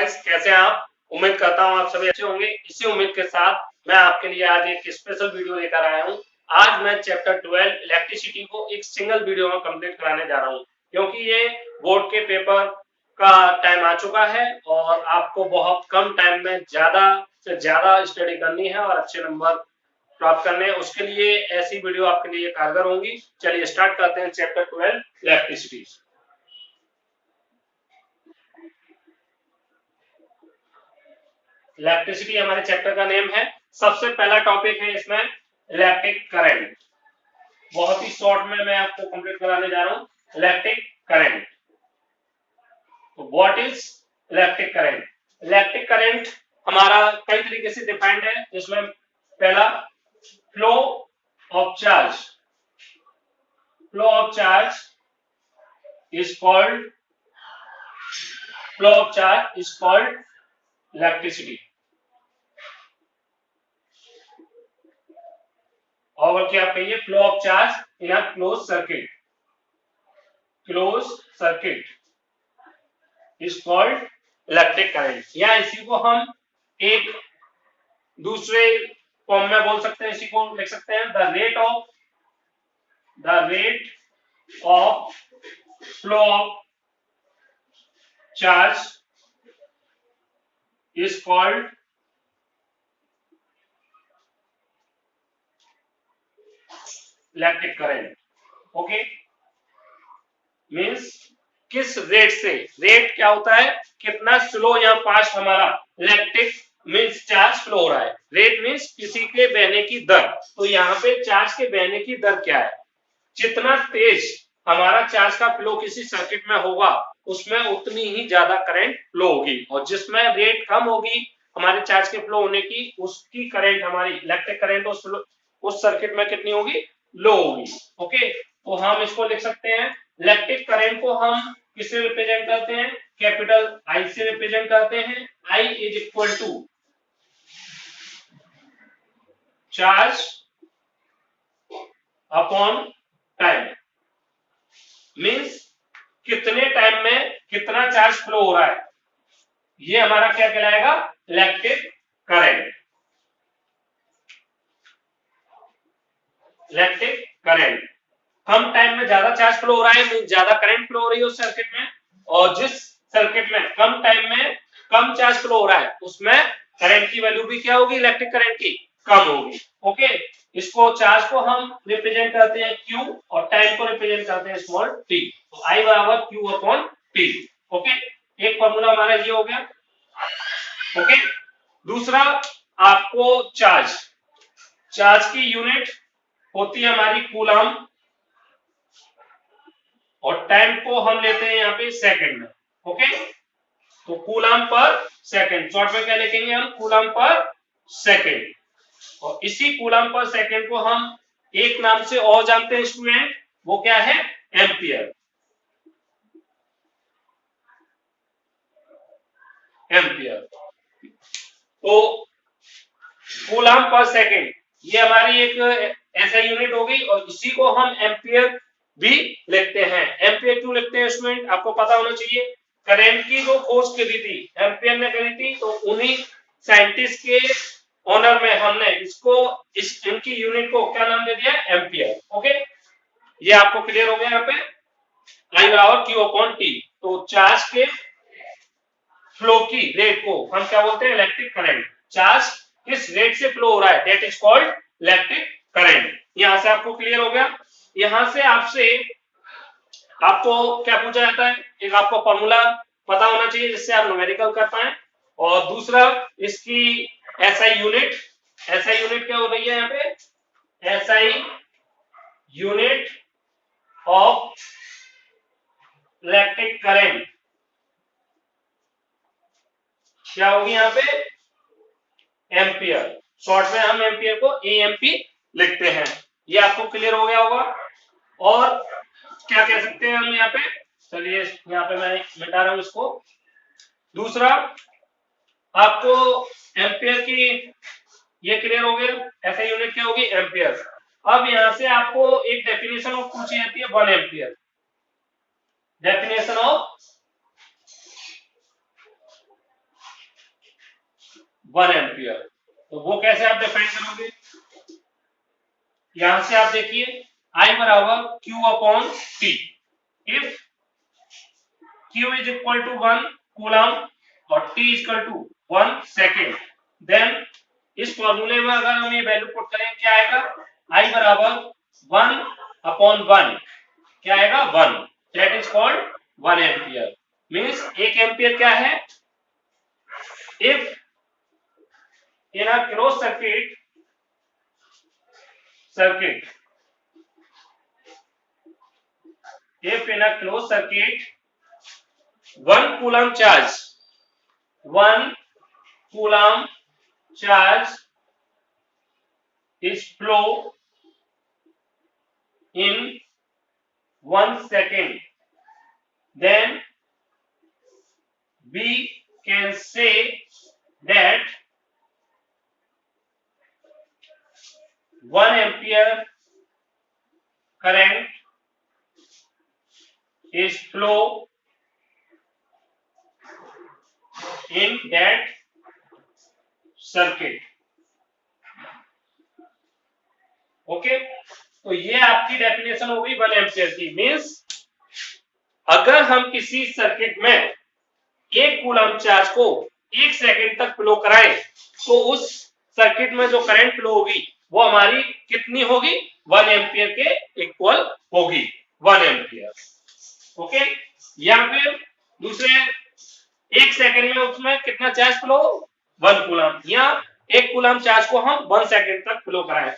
Guys, कैसे हैं आप? उम्मीद करता हूँ आप सभी अच्छे होंगे। इसी उम्मीद के साथ मैं आपके लिए आज एक स्पेशल वीडियो लेकर आया हूँ। आज मैं चैप्टर 12 इलेक्ट्रिसिटी को एक सिंगल वीडियो में कंप्लीट कराने जा रहा हूँ, क्योंकि ये बोर्ड के पेपर का टाइम आ चुका है और आपको बहुत कम टाइम में ज्यादा से ज्यादा स्टडी करनी है और अच्छे नंबर प्राप्त करने हैं। उसके लिए ऐसी वीडियो आपके लिए कारगर होंगी। चलिए स्टार्ट करते हैं चैप्टर 12 इलेक्ट्रिसिटी। इलेक्ट्रिसिटी हमारे चैप्टर का नेम है। सबसे पहला टॉपिक है इसमें इलेक्ट्रिक करंट। बहुत ही शॉर्ट में मैं आपको कंप्लीट कराने जा रहा हूं। इलेक्ट्रिक करंट, तो what is electric current? Electric current हमारा कई तरीके से डिफाइंड है, जिसमें पहला flow of charge. Flow of charge is called electricity. और क्या आप कहिए, flow of charge in a close circuit is called electric current. या इसी को हम एक दूसरे फॉर्म में बोल सकते हैं, इसी को लिख सकते हैं the rate of flow of charge is called electric current. Okay, means किस रेट से, रेट क्या होता है, कितना स्लो या फास्ट हमारा इलेक्ट्रिक मीन्स चार्ज फ्लो हो रहा है। रेट मीन्स किसी के बहने की दर। तो यहाँ पे चार्ज के बहने की दर क्या है, जितना तेज हमारा चार्ज का फ्लो किसी सर्किट में होगा उसमें उतनी ही ज्यादा करंट फ्लो होगी, और जिसमें रेट कम होगी हमारे चार्ज के फ्लो होने की, उसकी करंट, हमारी इलेक्ट्रिक करंट उस सर्किट में कितनी होगी, लो होगी। ओके, तो हम इसको लिख सकते हैं, इलेक्ट्रिक करंट को हम किससे रिप्रेजेंट करते हैं, कैपिटल आई से रिप्रेजेंट करते हैं। I is equal to charge upon time. Means कितने टाइम में कितना चार्ज फ्लो हो रहा है, ये हमारा क्या कहलाएगा, इलेक्ट्रिक करंट। इलेक्ट्रिक करंट, कम टाइम में ज्यादा चार्ज फ्लो हो रहा है, मीन्स ज्यादा करंट फ्लो हो रही है उस सर्किट में, और जिस सर्किट में कम टाइम में कम चार्ज फ्लो हो रहा है उसमें करंट की वैल्यू भी क्या होगी, इलेक्ट्रिक करंट की कम होगी। ओके, इसको चार्ज को हम रिप्रेजेंट करते हैं Q और टाइम को रिप्रेजेंट करते हैं स्मॉल t। तो I बराबर Q अपॉन T। ओके, एक फॉर्मूला हमारा ये हो गया। ओके, दूसरा आपको चार्ज की यूनिट होती है हमारी कूलम, और टाइम को हम लेते हैं यहाँ पे सेकंड में। ओके, तो कूलम पर सेकंड, शॉर्ट में क्या लिखेंगे हम, कूलम पर सेकंड। और इसी कूलम पर सेकंड को हम एक नाम से और जानते हैं स्टूडेंट, वो क्या है, एम्पियर। तो कूलम पर सेकंड ये हमारी एक ऐसा यूनिट होगी, और इसी को हम एम्पियर भी लिखते हैं। एम्पियर क्यों लिखते हैं स्टूडेंट, आपको पता होना चाहिए। करंट की जो खोज करी थी एम्पियर ने करी थी, तो उन्हीं साइंटिस्ट के ऑनर में हमने इनकी यूनिट को क्या नाम दे दिया, एम्पियर। ओके, ये आपको क्लियर हो गया। यहाँ पे I बराबर Q अपॉन T। तो चार्ज के फ्लो की रेट को हम क्या बोलते हैं, इलेक्ट्रिक करंट। चार्ज किस रेट से फ्लो हो रहा है, that is called electric current. यहां से आपको क्लियर हो गया। यहां से आपको क्या पूछा जाता है, एक आपको फॉर्मूला पता होना चाहिए जिससे आप न्यूमेरिकल कर पाए, और दूसरा इसकी एसआई यूनिट क्या हो रही है यहाँ पे, SI unit of electric current क्या होगी यहाँ पे, एम्पियर। शॉर्ट में हम एम्पियर को एएमपी लिखते हैं। ये आपको क्लियर हो गया होगा। और क्या कह सकते हैं हम यहाँ पे, चलिए यहाँ पे मैं मिटा रहा हूं इसको। दूसरा आपको एम्पियर की ये क्लियर हो गया, ऐसा यूनिट क्या होगी, एम्पियर। अब यहां से आपको एक डेफिनेशन ऑफ पूछी जाती है, 1 एम्पियर। Definition of 1 ampere. तो वो कैसे आप डिफाइन करोगे? यहां से आप देखिए I बराबर Q upon T। If Q is equal to 1 coulomb और T is equal to 1 second, then इस फॉर्मूले में अगर हम ये वैल्यू पुट करें क्या आएगा? I बराबर 1 अपॉन 1 क्या आएगा? 1। That is called 1 ampere. Means 1 ampere क्या है? If in a close circuit if in a closed circuit 1 coulomb charge is flow in 1 second, then we can say that 1 ampere current is flow in that circuit। Okay, तो ये आपकी definition हो गई 1 ampere की। Means अगर हम किसी circuit में 1 कूलम चार्ज को 1 सेकंड तक फ्लो कराएं तो उस सर्किट में जो करंट फ्लो होगी वो हमारी कितनी होगी? 1 एम्पियर के इक्वल होगी, 1 एम्पियर। ओके, या फिर दूसरे 1 सेकंड में उसमें कितना चार्ज फ्लो? 1 कूलम, या 1 कूलम चार्ज को हम 1 सेकंड तक फ्लो कराएं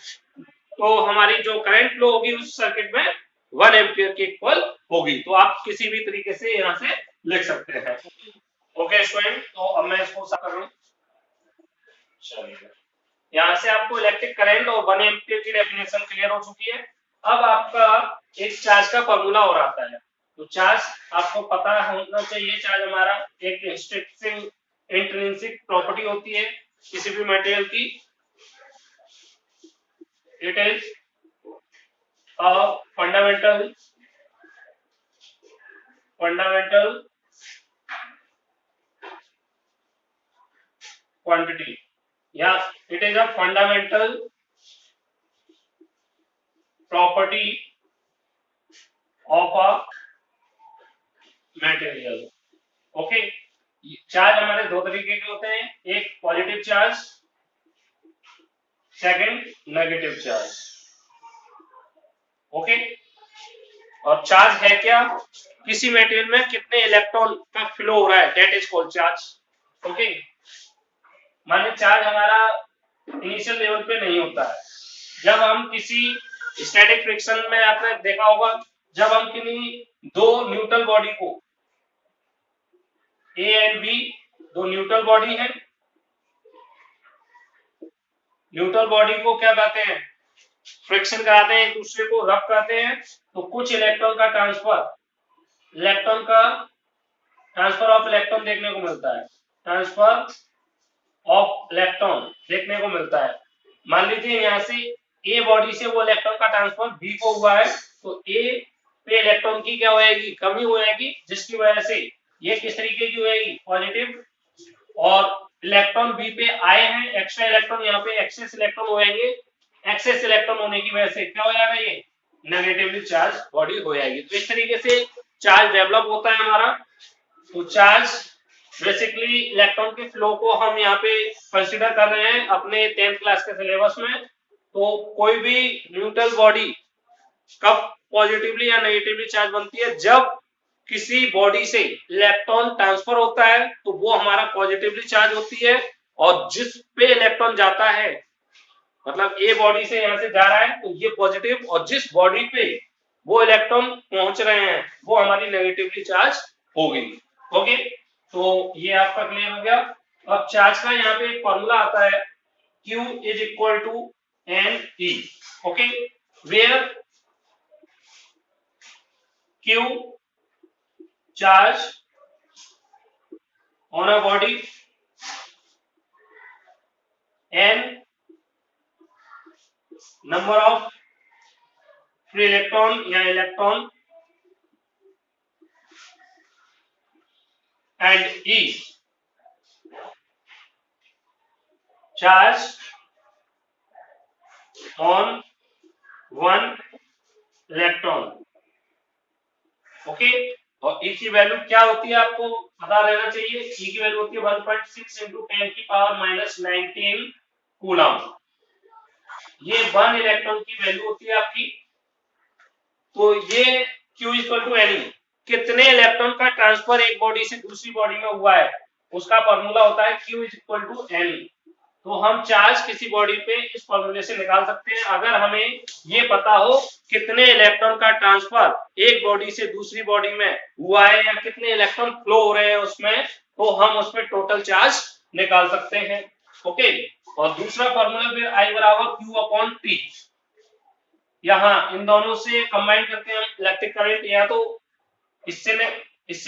तो हमारी जो करंट फ्लो होगी उस सर्किट में 1 एम्पियर के इक्वल होगी। तो आप किसी भी तरीके से यहां से लिख सकते हैं। ओके स्टूडेंट, तो अब मैं इसको साफ कर रहा हूं। चलिए, यहां से आपको इलेक्ट्रिक करंट और 1 एम्पियर की डेफिनेशन क्लियर हो चुकी है। अब आपका एक चार्ज का फॉर्मूला और आता है। तो चार्ज आपको पता होना चाहिए, चार्ज हमारा एक इंट्रिंसिक प्रॉपर्टी होती है किसी भी मटेरियल की। It is a fundamental quantity, yeah, it is a fundamental property of a material। Okay, charge हमारे दो तरीके के होते हैं, एक positive charge, second negative charge. Okay, और चार्ज है क्या? किसी मटेरियल में कितने इलेक्ट्रॉन का फ्लो हो रहा है, that is called charge. Okay, माने चार्ज हमारा इनिशियल लेवल पे नहीं होता है। जब हम किसी स्टैटिक फ्रिक्शन में आपने देखा होगा, जब हम किसी दो न्यूट्रल बॉडी को ए एंड बी, दो न्यूट्रल बॉडी है, न्यूट्रल बॉडी को क्या कहते हैं? फ्रिक्शन कराते हैं, एक दूसरे को रब करते हैं तो कुछ इलेक्ट्रॉन का ट्रांसफर ऑफ इलेक्ट्रॉन देखने को मिलता है, ट्रांसफर ऑफ इलेक्ट्रॉन देखने को मिलता है। मान लीजिए यहाँ से ए बॉडी से वो इलेक्ट्रॉन का ट्रांसफर बी को हुआ है तो ए पे इलेक्ट्रॉन की क्या हो जाएगी? कमी हो जाएगी, जिसकी वजह से ये किस तरीके की होगी? पॉजिटिव। और इलेक्ट्रॉन बी पे आए हैं, एक्स्ट्रा इलेक्ट्रॉन यहाँ पे एक्सेस इलेक्ट्रॉन हो जाएंगे। एक्सेस इलेक्ट्रॉन होने की वजह से क्या हो जाएगा? ये नेगेटिवली चार्ज बॉडी हो जाएगी। तो इस तरीके से चार्ज डेवलप होता है हमारा। तो चार्ज बेसिकली इलेक्ट्रॉन के फ्लो को हम यहाँ पे कंसीडर कर रहे हैं अपने 10th क्लास के सिलेबस में। तो कोई भी न्यूट्रल बॉडी कब पॉजिटिवली या नेगेटिवली चार्ज बनती है? जब किसी बॉडी से इलेक्ट्रॉन ट्रांसफर होता है तो वो हमारा पॉजिटिवली चार्ज होती है, और जिस पे इलेक्ट्रॉन जाता है, मतलब ए बॉडी से यहां से जा रहा है तो ये पॉजिटिव, और जिस बॉडी पे वो इलेक्ट्रॉन पहुंच रहे हैं वो हमारी नेगेटिवली चार्ज होगी। ओके, तो ये आपका क्लियर हो गया। अब चार्ज का यहाँ पे एक फॉर्मूला आता है, Q is equal to NE। Okay, where Q charge on a body, N number of free electron या electron, and E charge on one electron. Okay, और ई की वैल्यू क्या होती है आपको पता रहना चाहिए। ई की वैल्यू होती है 1.6 इंटू 10 की पावर माइनस 19 कूलम। ये 1 इलेक्ट्रॉन की वैल्यू होती है आपकी। तो ये Q इक्वल टू एन, कितने इलेक्ट्रॉन का ट्रांसफर एक बॉडी से दूसरी बॉडी में हुआ है, उसका फॉर्मूला होता है Q इक्वल टू एन। तो हम चार्ज किसी बॉडी पे इस फॉर्मूले से निकाल सकते हैं। अगर हमें ये पता हो कितने इलेक्ट्रॉन का ट्रांसफर एक बॉडी से दूसरी बॉडी में हुआ है या कितने इलेक्ट्रॉन फ्लो हो रहे हैं उसमें, तो हम उसमें टोटल चार्ज निकाल सकते हैं। ओके, और दूसरा फॉर्मूला फिर I बराबर Q अपॉन T। यहाँ इन दोनों से कंबाइन करके हम इलेक्ट्रिक करंट या तो इससे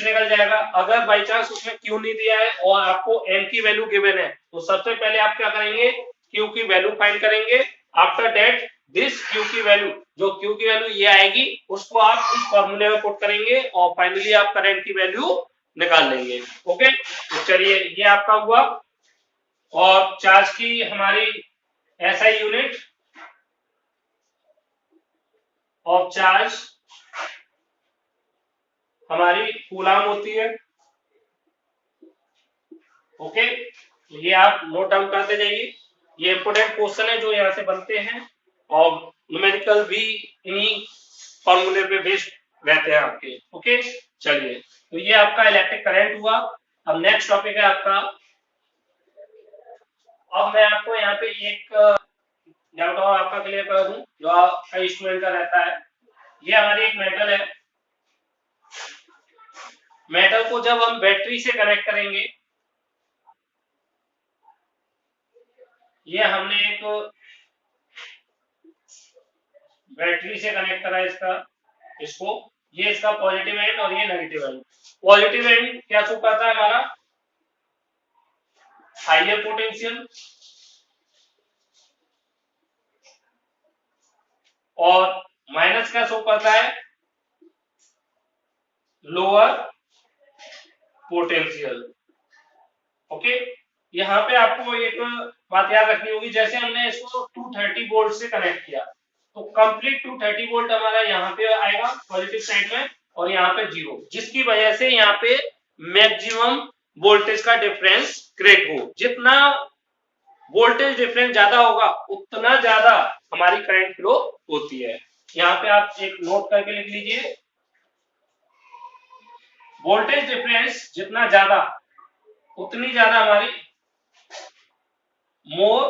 निकल जाएगा। अगर बाई चांस उसमें Q नहीं दिया है और आपको N की वैल्यू गिवन है, तो सबसे पहले आप क्या करेंगे, Q की वैल्यू फाइंड करेंगे। आफ्टर दैट दिस Q की वैल्यू, जो Q की वैल्यू ये आएगी, उसको आप इस फॉर्मूले में पुट करेंगे और फाइनली आप करंट की वैल्यू निकाल लेंगे। ओके, तो चलिए ये आपका हुआ। और चार्ज की हमारी SI यूनिट ऑफ चार्ज हमारी कूलाम होती है। ओके, ये आप नोट डाउन करते जाइए। ये इंपोर्टेंट क्वेश्चन है जो यहाँ से बनते हैं और न्यूमेरिकल भी इन्हीं फॉर्मूले पे बेस्ड रहते हैं आपके। ओके, चलिए, तो ये आपका इलेक्ट्रिक करंट हुआ। अब नेक्स्ट टॉपिक है आपका, अब मैं आपको यहाँ पे एक डाउट और आपका क्लियर कर दूं जो कई स्टूडेंट का रहता है। ये हमारी एक मेटल है। मेटल को जब हम बैटरी से कनेक्ट करेंगे, ये हमने एक बैटरी से कनेक्ट करा इसको, ये इसका पॉजिटिव एंड और ये नेगेटिव एंड। पॉजिटिव एंड क्या शो करता है हमारा, हाइयर पोटेंशियल, और माइनस क्या शो करता है, लोअर पोटेंशियल। ओके, यहाँ पे आपको एक बात याद रखनी होगी, जैसे हमने इसको 230 वोल्ट से कनेक्ट किया, तो कंप्लीट 230 वोल्ट हमारा यहाँ पे आएगा पॉजिटिव साइड में, और यहाँ पे 0, जिसकी वजह से यहाँ पे मैक्सिमम वोल्टेज का डिफरेंस क्रिएट हो। जितना वोल्टेज डिफरेंस ज्यादा होगा उतना ज्यादा हमारी करंट फ्लो होती है। यहाँ पे आप एक नोट करके लिख लीजिए, वोल्टेज डिफरेंस जितना ज्यादा उतनी ज्यादा हमारी more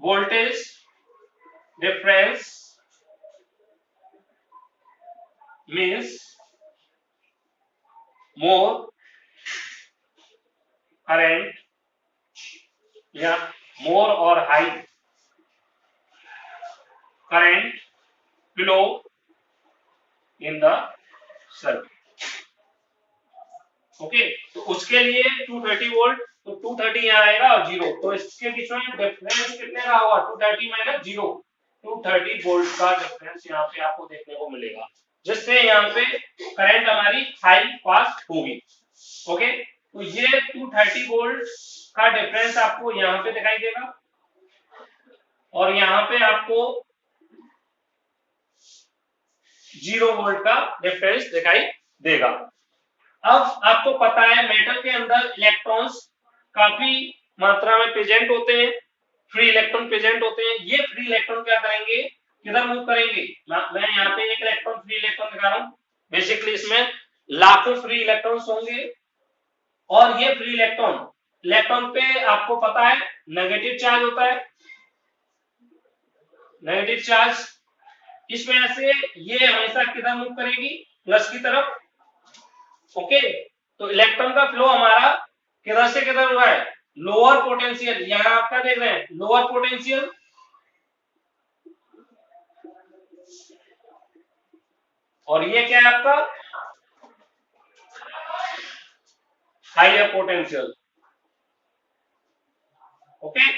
voltage difference means more current या मोर और high current flow in the circuit. Okay, तो उसके लिए 230 वोल्ट, तो 230 यहाँ आएगा और 0, तो इसके बीच में डिफरेंस कितने का होगा, 230 माइनस 0, 230 वोल्ट का डिफरेंस यहाँ पे आपको देखने को मिलेगा, जिससे यहाँ पे करंट हमारी हाई पास होगी। ओके, तो ये 230 वोल्ट का डिफरेंस आपको यहाँ पे दिखाई देगा और यहाँ पे आपको 0 वोल्ट का डिफरेंस दिखाई देगा। अब आपको पता है मेटल के अंदर इलेक्ट्रॉन्स काफी मात्रा में प्रेजेंट होते हैं, फ्री इलेक्ट्रॉन प्रेजेंट होते हैं। ये फ्री इलेक्ट्रॉन क्या करेंगे, किधर मूव करेंगे, मैं यहाँ पे एक इलेक्ट्रॉन फ्री इलेक्ट्रॉन दिखा रहा हूँ। बेसिकली इसमें लाखों फ्री इलेक्ट्रॉन्स होंगे और ये फ्री इलेक्ट्रॉन पे आपको पता है नेगेटिव चार्ज होता है, नेगेटिव चार्ज। इस वजह से ये हमेशा किधर मूव करेगी, प्लस की तरफ। ओके, तो इलेक्ट्रॉन का फ्लो हमारा किधर से किधर हुआ है, लोअर पोटेंशियल, यहाँ आप क्या देख रहे हैं, लोअर पोटेंशियल, और ये क्या है आपका हायर पोटेंशियल। ओके,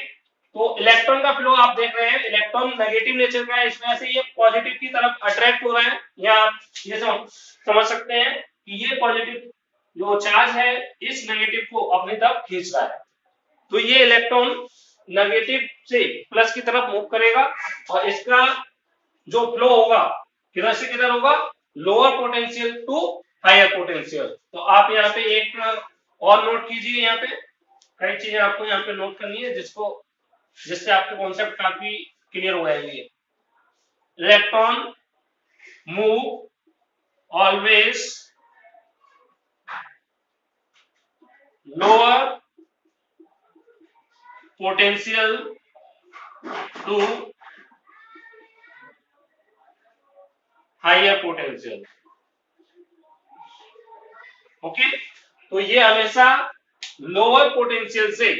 तो इलेक्ट्रॉन का फ्लो आप देख रहे हैं, इलेक्ट्रॉन नेगेटिव नेचर का है, इस वजह से ये पॉजिटिव की तरफ अट्रैक्ट हो रहा है। या आप ये समझ सकते हैं कि ये पॉजिटिव जो चार्ज है इस नेगेटिव को अपनी तरफ खींच रहा है। तो ये इलेक्ट्रॉन नेगेटिव से प्लस की तरफ मूव करेगा और इसका जो फ्लो होगा किधर से किधर होगा, lower potential to higher potential. तो आप यहाँ पे एक और नोट कीजिए, यहाँ पे कई चीजें आपको यहाँ पे नोट करनी है जिससे आपके कॉन्सेप्ट काफी क्लियर हो जाएंगे। Electron move always lower potential to higher potential। Okay, तो ये हमेशा लोअर पोटेंशियल से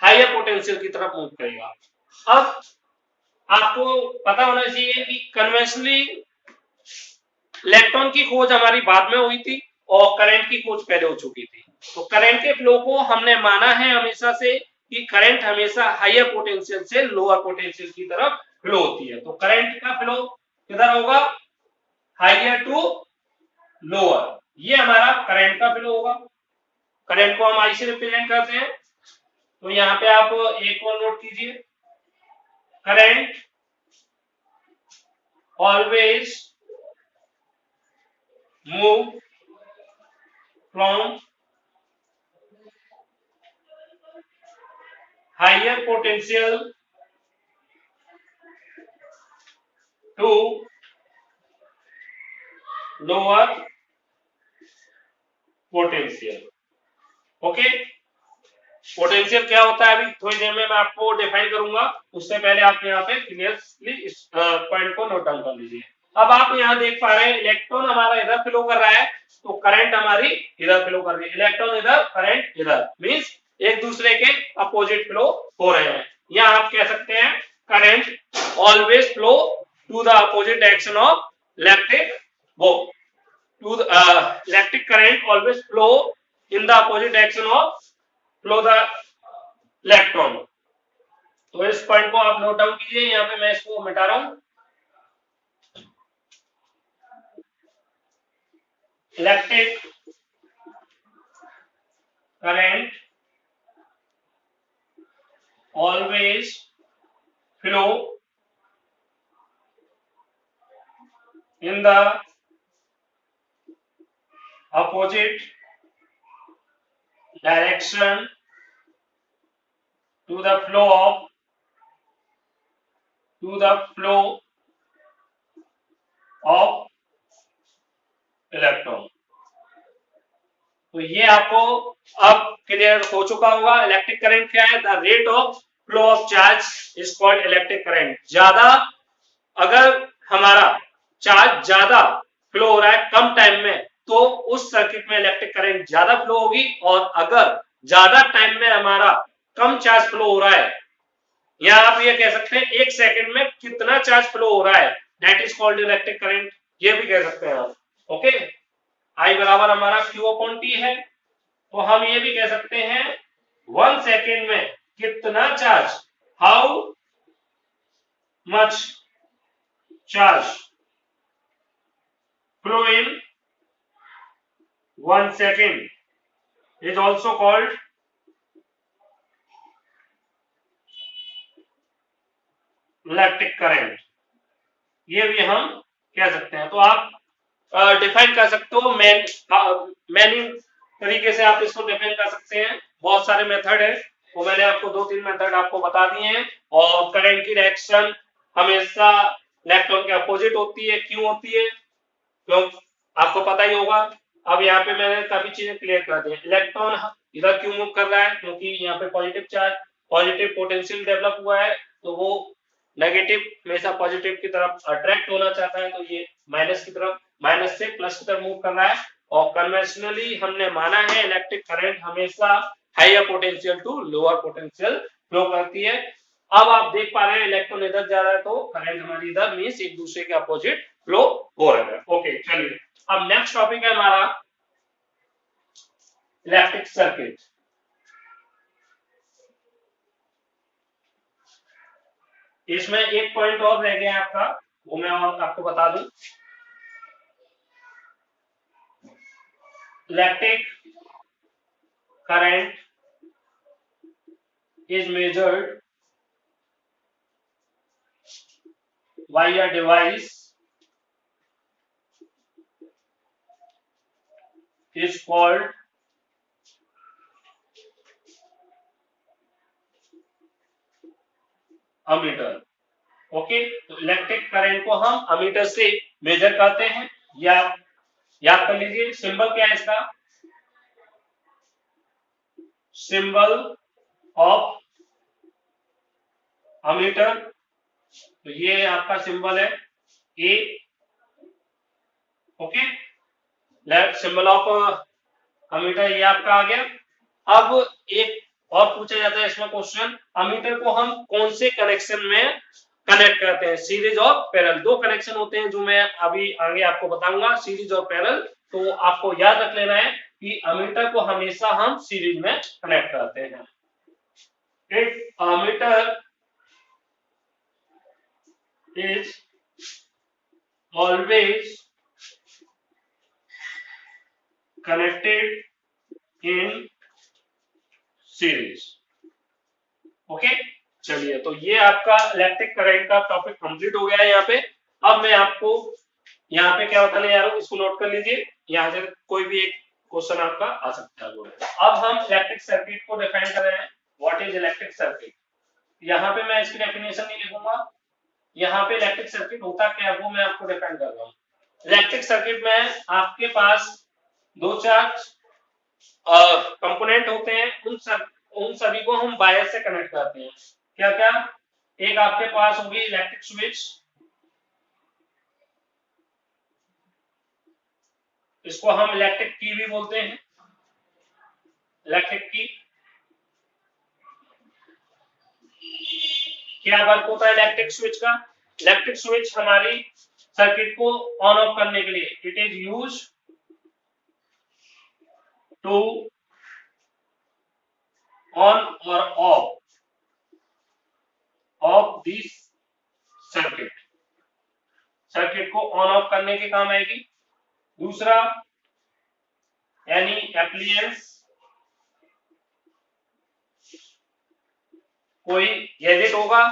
हायर पोटेंशियल की तरफ मूव करेगा। अब आपको पता होना चाहिए कि कन्वेंशनली इलेक्ट्रॉन की खोज हमारी बाद में हुई थी और करंट की खोज पहले हो चुकी थी। तो करंट के फ्लो को हमने माना है हमेशा से कि करंट हमेशा हायर पोटेंशियल से लोअर पोटेंशियल की तरफ फ्लो होती है। तो करंट का फ्लो किधर होगा, हायर टू लोअर, ये हमारा करंट का फ्लो होगा। करंट को हम आई से रिप्रेजेंट करते हैं, तो यहाँ पे आप एक और नोट कीजिए, current always move from higher potential to lower potential। Okay, potential क्या होता है अभी थोड़ी देर में मैं आपको डिफाइन करूंगा, उससे पहले आप यहाँ पे क्लियरली इस पॉइंट को नोट डाउन कर लीजिए। अब आप यहाँ देख पा रहे हैं इलेक्ट्रॉन हमारा इधर फ्लो कर रहा है, तो करंट हमारी इधर फ्लो कर रही है, इलेक्ट्रॉन इधर करंट इधर, मींस एक दूसरे के अपोजिट फ्लो हो रहे हैं। यहाँ आप कह सकते हैं current always flow to the opposite direction of electric वो to electric current always flow in the opposite direction of flow the electron. तो इस पॉइंट को आप नोट डाउन कीजिए, यहाँ पे मैं इसको मिटा रहा हूं। Electric current always flow in the opposite direction to the flow of electron. तो ये आपको अब क्लियर हो चुका होगा। इलेक्ट्रिक करंट क्या है, the rate of flow of charge is called electric current. ज्यादा अगर हमारा चार्ज ज्यादा फ्लो हो रहा है कम टाइम में, तो उस सर्किट में इलेक्ट्रिक करंट ज्यादा फ्लो होगी, और अगर ज्यादा टाइम में हमारा कम चार्ज फ्लो हो रहा है, या आप ये कह सकते हैं एक सेकंड में कितना चार्ज फ्लो हो रहा है, that is called electric current, ये भी कह सकते हैं आप। ओके, आई बराबर हमारा Q अपॉन T है, तो हम ये भी कह सकते हैं 1 सेकेंड में कितना charge, how much charge flow in 1 second is also called electric current, ये भी हम कह सकते हैं। तो आप डिफाइन कर सकते हो, मैनी तरीके से आप इसको डिफाइन कर सकते हैं, बहुत सारे मेथड है, तो मैंने आपको 2-3 मेथड आपको बता दिए हैं। और करंट की डायरेक्शन हमेशा इलेक्ट्रॉन के अपोजिट होती है, क्यों होती है, तो आपको पता ही होगा। अब यहाँ पे मैंने काफी चीजें क्लियर कर दी। इलेक्ट्रॉन इधर क्यों मूव कर रहा है, क्योंकि यहाँ पे positive charge, positive potential develop हुआ है, तो वो नेगेटिव हमेशा पॉजिटिव की तरफ अट्रैक्ट होना चाहता है, तो ये माइनस की तरफ, माइनस से प्लस की तरफ मूव कर रहा है। और कन्वेंशनली हमने माना है इलेक्ट्रिक करंट हमेशा higher potential to lower potential flow करती है। अब आप देख पा रहे हैं इलेक्ट्रॉन इधर जा रहा है, तो करंट हमारी इधर मींस एक दूसरे के अपोजिट फ्लो हो रहा है। ओके, चलिए अब नेक्स्ट टॉपिक है हमारा इलेक्ट्रिक सर्किट। इसमें एक पॉइंट और रह गया आपका, वो मैं और आपको बता दूं। Electric current is measured by a device is called ammeter. Okay, तो इलेक्ट्रिक करंट को हम अमीटर से मेजर करते हैं। या याद कर लीजिए, सिंबल क्या है इसका, सिंबल ऑफ अमीटर, तो ये आपका सिंबल है A. Okay, left symbol of ammeter ये आपका आ गया। अब एक और पूछा जाता है इसमें क्वेश्चन, अमीटर को हम कौन से कनेक्शन में कनेक्ट करते हैं, सीरीज और पैरेलल। दो कनेक्शन होते हैं जो मैं अभी आगे आपको बताऊंगा, सीरीज और पैरेलल। तो आपको याद रख लेना है कि अमीटर को हमेशा हम सीरीज में कनेक्ट करते हैं। If ammeter is always connected in series. Okay, चलिए, तो ये आपका इलेक्ट्रिक करंट का टॉपिक कंप्लीट हो गया है यहाँ पे। अब मैं आपको यहाँ पे क्या बताने जा रहा हूँ, इसको नोट कर लीजिए, यहाँ से कोई भी एक क्वेश्चन आपका आ सकता है। अब हम इलेक्ट्रिक सर्किट को डिफाइन कर रहे हैं, व्हाट इज इलेक्ट्रिक सर्किट। यहाँ पे मैं इसकी डेफिनेशन नहीं लिखूंगा, यहाँ पे इलेक्ट्रिक सर्किट होता क्या है वो मैं आपको डिफाइन कर रहा हूँ। इलेक्ट्रिक सर्किट में आपके पास दो चार कंपोनेंट होते हैं, उन सभी को हम वायर से कनेक्ट करते हैं। क्या क्या, एक आपके पास होगी इलेक्ट्रिक स्विच, इसको हम इलेक्ट्रिक की भी बोलते हैं, इलेक्ट्रिक की। क्या वर्क होता है इलेक्ट्रिक स्विच का, इलेक्ट्रिक स्विच हमारी सर्किट को ऑन ऑफ करने के लिए, it is use to on और ऑफ दिस सर्किट, सर्किट को ऑन ऑफ करने के काम आएगी। दूसरा, एनी एप्लियंस, कोई गैजेट होगा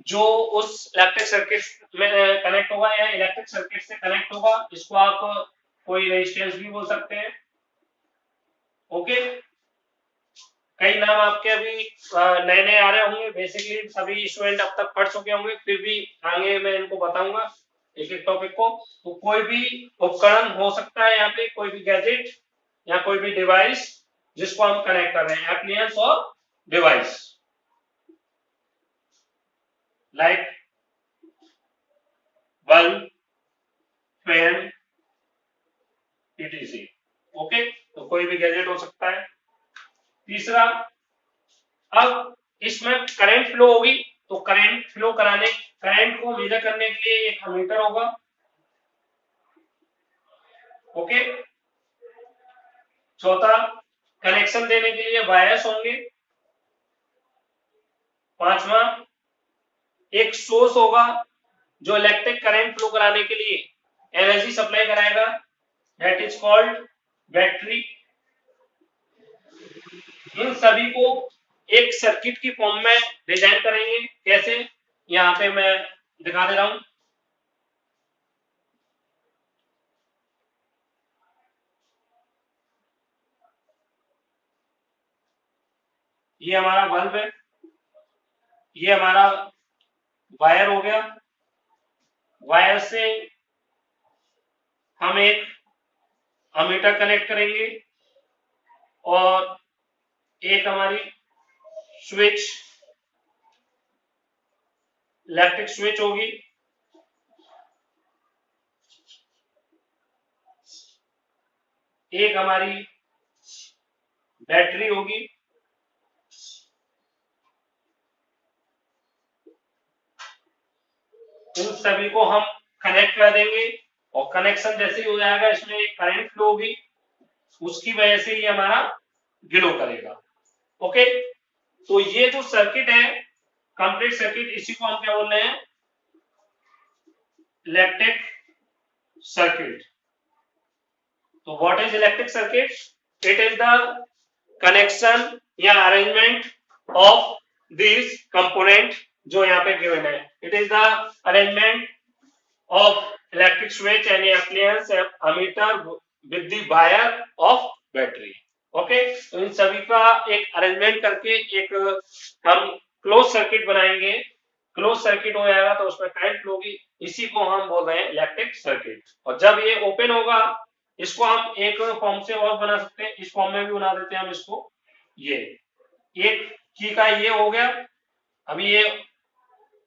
जो उस इलेक्ट्रिक सर्किट में कनेक्ट होगा या इलेक्ट्रिक सर्किट से कनेक्ट होगा, इसको आप कोई रेजिस्टेंस भी बोल सकते हैं। ओके, कई नाम आपके अभी नए नए आ रहे होंगे, बेसिकली सभी स्टूडेंट अब तक पढ़ चुके होंगे, फिर भी आगे मैं इनको बताऊंगा एक एक टॉपिक को। तो कोई भी उपकरण हो सकता है यहाँ पे, कोई भी गैजेट या कोई भी डिवाइस जिसको हम कनेक्ट कर रहे हैं, एप्लियंस और device, like bulb, fan, etc। Okay, तो कोई भी गैजेट हो सकता है। तीसरा, अब इसमें करंट फ्लो होगी, तो करंट फ्लो कराने, करंट को मेजर करने के लिए एक अमीटर होगा। ओके, चौथा, कनेक्शन देने के लिए वायर्स होंगे। पांचवा, एक सोर्स होगा जो इलेक्ट्रिक करंट फ्लो कराने के लिए एनर्जी सप्लाई कराएगा, दैट इज कॉल्ड बैटरी। इन सभी को एक सर्किट की फॉर्म में डिजाइन करेंगे। कैसे, यहाँ पे मैं दिखा दे रहा हूं। ये हमारा बल्ब है, ये हमारा वायर हो गया, वायर से हम एक अमीटर कनेक्ट करेंगे और एक हमारी स्विच, इलेक्ट्रिक स्विच होगी, एक हमारी बैटरी होगी, इन सभी को हम कनेक्ट कर देंगे और कनेक्शन जैसे ही हो जाएगा इसमें एक करंट फ्लो होगी, उसकी वजह से ये हमारा ग्लो करेगा। ओके, तो ये जो सर्किट है, कंप्लीट सर्किट, इसी को हम क्या बोल रहे हैं, इलेक्ट्रिक सर्किट। तो what is electric circuit, it is the connection या अरेंजमेंट ऑफ दिस कंपोनेंट जो यहाँ पे गिवन है, it is the arrangement of electric switch and appliance ammeter with the wire of battery. Okay, तो इन सभी का एक अरेंजमेंट करके एक हम क्लोज सर्किट बनाएंगे। क्लोज सर्किट हो जाएगा तो उसमें करंट फ्लो होगी, इसी को हम बोल रहे हैं इलेक्ट्रिक सर्किट। और जब ये ओपन होगा, इसको हम एक फॉर्म से और बना सकते हैं, इस फॉर्म में भी बना देते हैं हम इसको। ये एक की का ये हो गया, अभी ये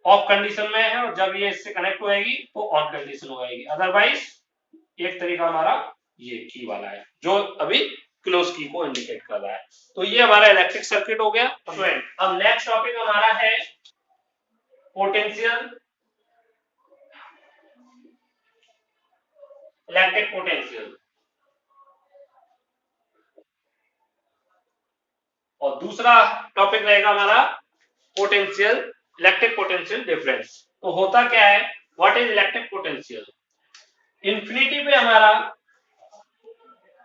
ऑफ कंडीशन में है और जब ये इससे कनेक्ट हो जाएगी तो ऑन कंडीशन हो जाएगी। अदरवाइज एक तरीका हमारा ये की वाला है जो अभी क्लोज की को इंडिकेट कर रहा है। तो ये हमारा इलेक्ट्रिक सर्किट हो गया। अब नेक्स्ट टॉपिक हमारा है पोटेंशियल, इलेक्ट्रिक पोटेंशियल। और दूसरा टॉपिक रहेगा हमारा पोटेंशियल, इलेक्ट्रिक पोटेंशियल डिफरेंस। तो होता क्या है, what is electric potential? Infinity पे हमारा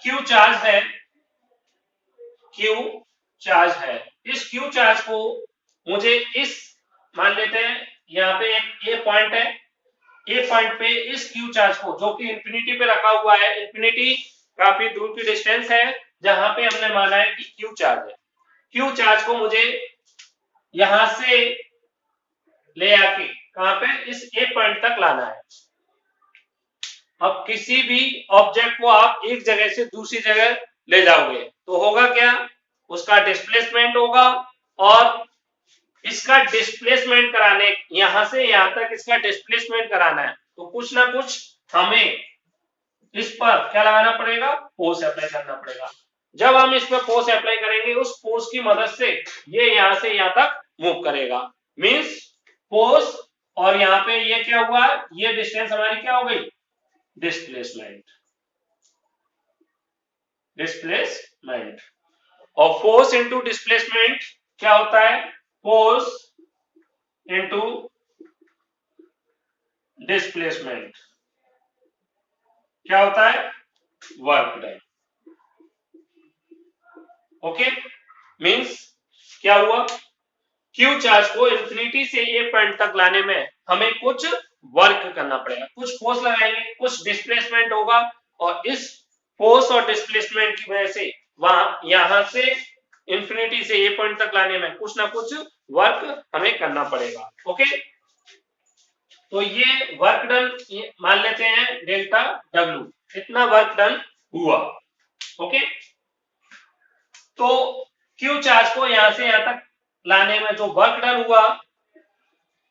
क्यू चार्ज है, क्यू चार्ज है। इस क्यू चार्ज को मुझे इस, मान लेते हैं यहाँ पे एक ए पॉइंट है, ए पॉइंट पे इस क्यू चार्ज को जो कि इंफिनिटी पे रखा हुआ है, इंफिनिटी काफी दूर की डिस्टेंस है जहां पे हमने माना है कि क्यू चार्ज है, क्यू चार्ज को मुझे यहां से ले आके कहां पे इस ए पॉइंट तक लाना है। अब किसी भी ऑब्जेक्ट को आप एक जगह से दूसरी जगह ले जाओगे तो होगा क्या, उसका डिस्प्लेसमेंट होगा, और इसका डिस्प्लेसमेंट कराने, यहां से यहां तक इसका डिस्प्लेसमेंट कराना है तो कुछ ना कुछ हमें इस पर क्या लगाना पड़ेगा, फोर्स अप्लाई करना पड़ेगा। जब हम इस पर फोर्स अप्लाई करेंगे, उस फोर्स की मदद से ये यहां से यहां तक मूव करेगा, मींस फोर्स। और यहाँ पे ये क्या हुआ, ये डिस्टेंस हमारी क्या हो गई, डिस्प्लेसमेंट, डिस्प्लेसमेंट। और फोर्स इंटू डिस्प्लेसमेंट क्या होता है, फोर्स इंटू डिस्प्लेसमेंट क्या होता है, वर्क डन। ओके, मींस क्या हुआ, क्यू चार्ज को इंफिनिटी से ए पॉइंट तक लाने में हमें कुछ वर्क करना पड़ेगा, कुछ फोर्स लगाएंगे, कुछ डिस्प्लेसमेंट होगा, और इस फोर्स और डिस्प्लेसमेंट की वजह से वहां यहां से इंफिनिटी से ए पॉइंट तक लाने में कुछ ना कुछ वर्क हमें करना पड़ेगा। ओके, तो ये वर्क डन मान लेते हैं डेल्टा डब्ल्यू, इतना वर्क डन हुआ। ओके, तो क्यू चार्ज को यहां से यहां तक लाने में जो वर्क डन हुआ,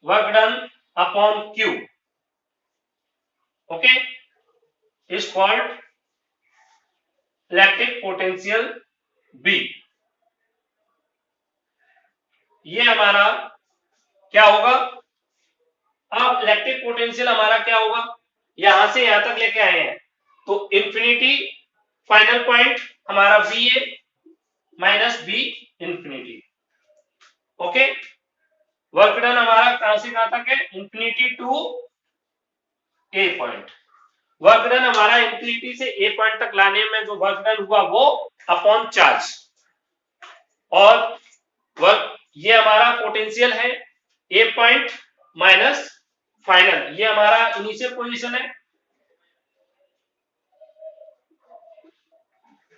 work done upon Q, okay, is called electric potential V. ये हमारा क्या होगा, अब इलेक्ट्रिक पोटेंशियल हमारा क्या होगा, यहां से यहां तक लेके आए हैं तो इंफिनिटी फाइनल पॉइंट हमारा B A minus B infinity. Okay, work done हमारा कहां से कहां तक है, infinity to A point. Work done हमारा इंफिनिटी से ए पॉइंट तक लाने में जो वर्क डन हुआ वो अपॉन चार्ज, और वर्क ये हमारा पोटेंशियल है ए पॉइंट माइनस फाइनल, ये हमारा इनिशियल पोजीशन है,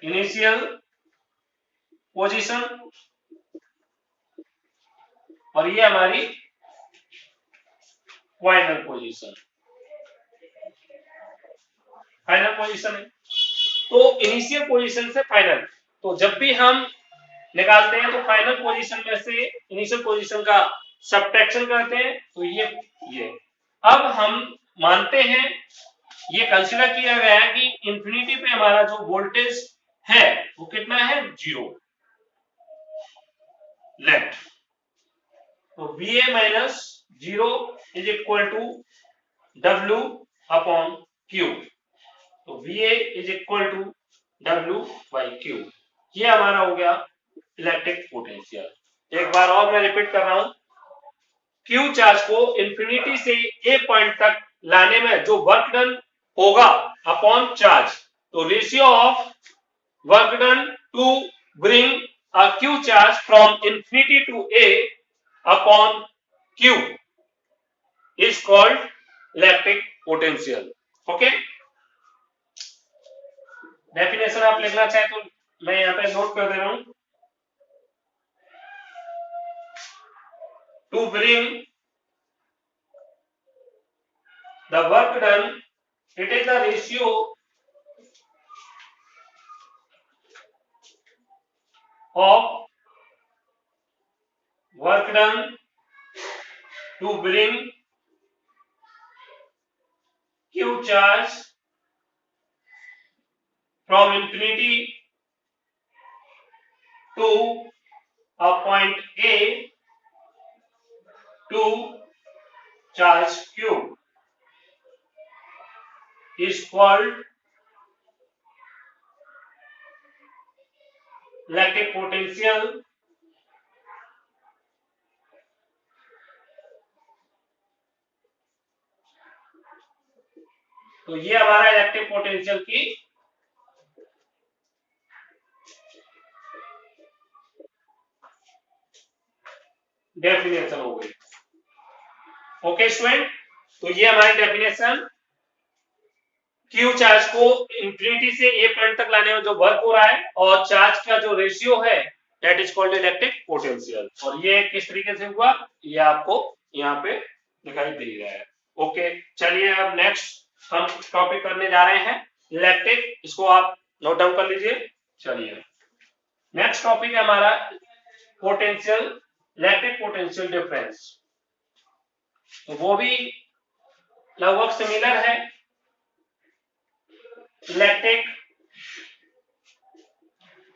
इनिशियल पोजीशन, और ये हमारी फाइनल पोजीशन, फाइनल पोजीशन है। तो इनिशियल पोजीशन से फाइनल, तो जब भी हम निकालते हैं तो फाइनल पोजीशन में से इनिशियल पोजीशन का सब्ट्रैक्शन करते हैं, तो ये अब हम मानते हैं, ये कंसीडर किया गया है कि इंफिनिटी पे हमारा जो वोल्टेज है वो कितना है, 0 लेफ्ट। तो VA minus 0 is equal to W upon Q, तो VA is equal to W by Q। ये हमारा हो गया इलेक्ट्रिक पोटेंशियल। एक बार और मैं रिपीट कर रहा हूं, क्यू चार्ज को इंफिनिटी से ए पॉइंट तक लाने में जो वर्क डन होगा अपॉन चार्ज, तो ratio of work done to bring a Q charge from infinity to A upon Q is called electric potential. Okay, definition आप लिखना चाहे तो मैं यहाँ पे नोट कर दे रहा हूं. To bring the work done, it is the ratio of work done to bring Q charge from infinity to a point A to charge Q is called electric potential. तो ये हमारा इलेक्ट्रिक पोटेंशियल की definition हो गई. Okay student, तो ये हमारी definition Q charge को इंफिनिटी से ए पॉइंट तक लाने में जो वर्क हो रहा है और चार्ज का जो रेशियो है that is called electric potential. और ये किस तरीके से हुआ ये आपको यहाँ पे दिखाई दे रहा है. ओके, चलिए अब नेक्स्ट हम टॉपिक करने जा रहे हैं इलेक्ट्रिक. इसको आप नोट डाउन कर लीजिए. चलिए नेक्स्ट टॉपिक है हमारा पोटेंशियल, इलेक्ट्रिक पोटेंशियल डिफरेंस. तो वो भी लगभग सिमिलर है. इलेक्ट्रिक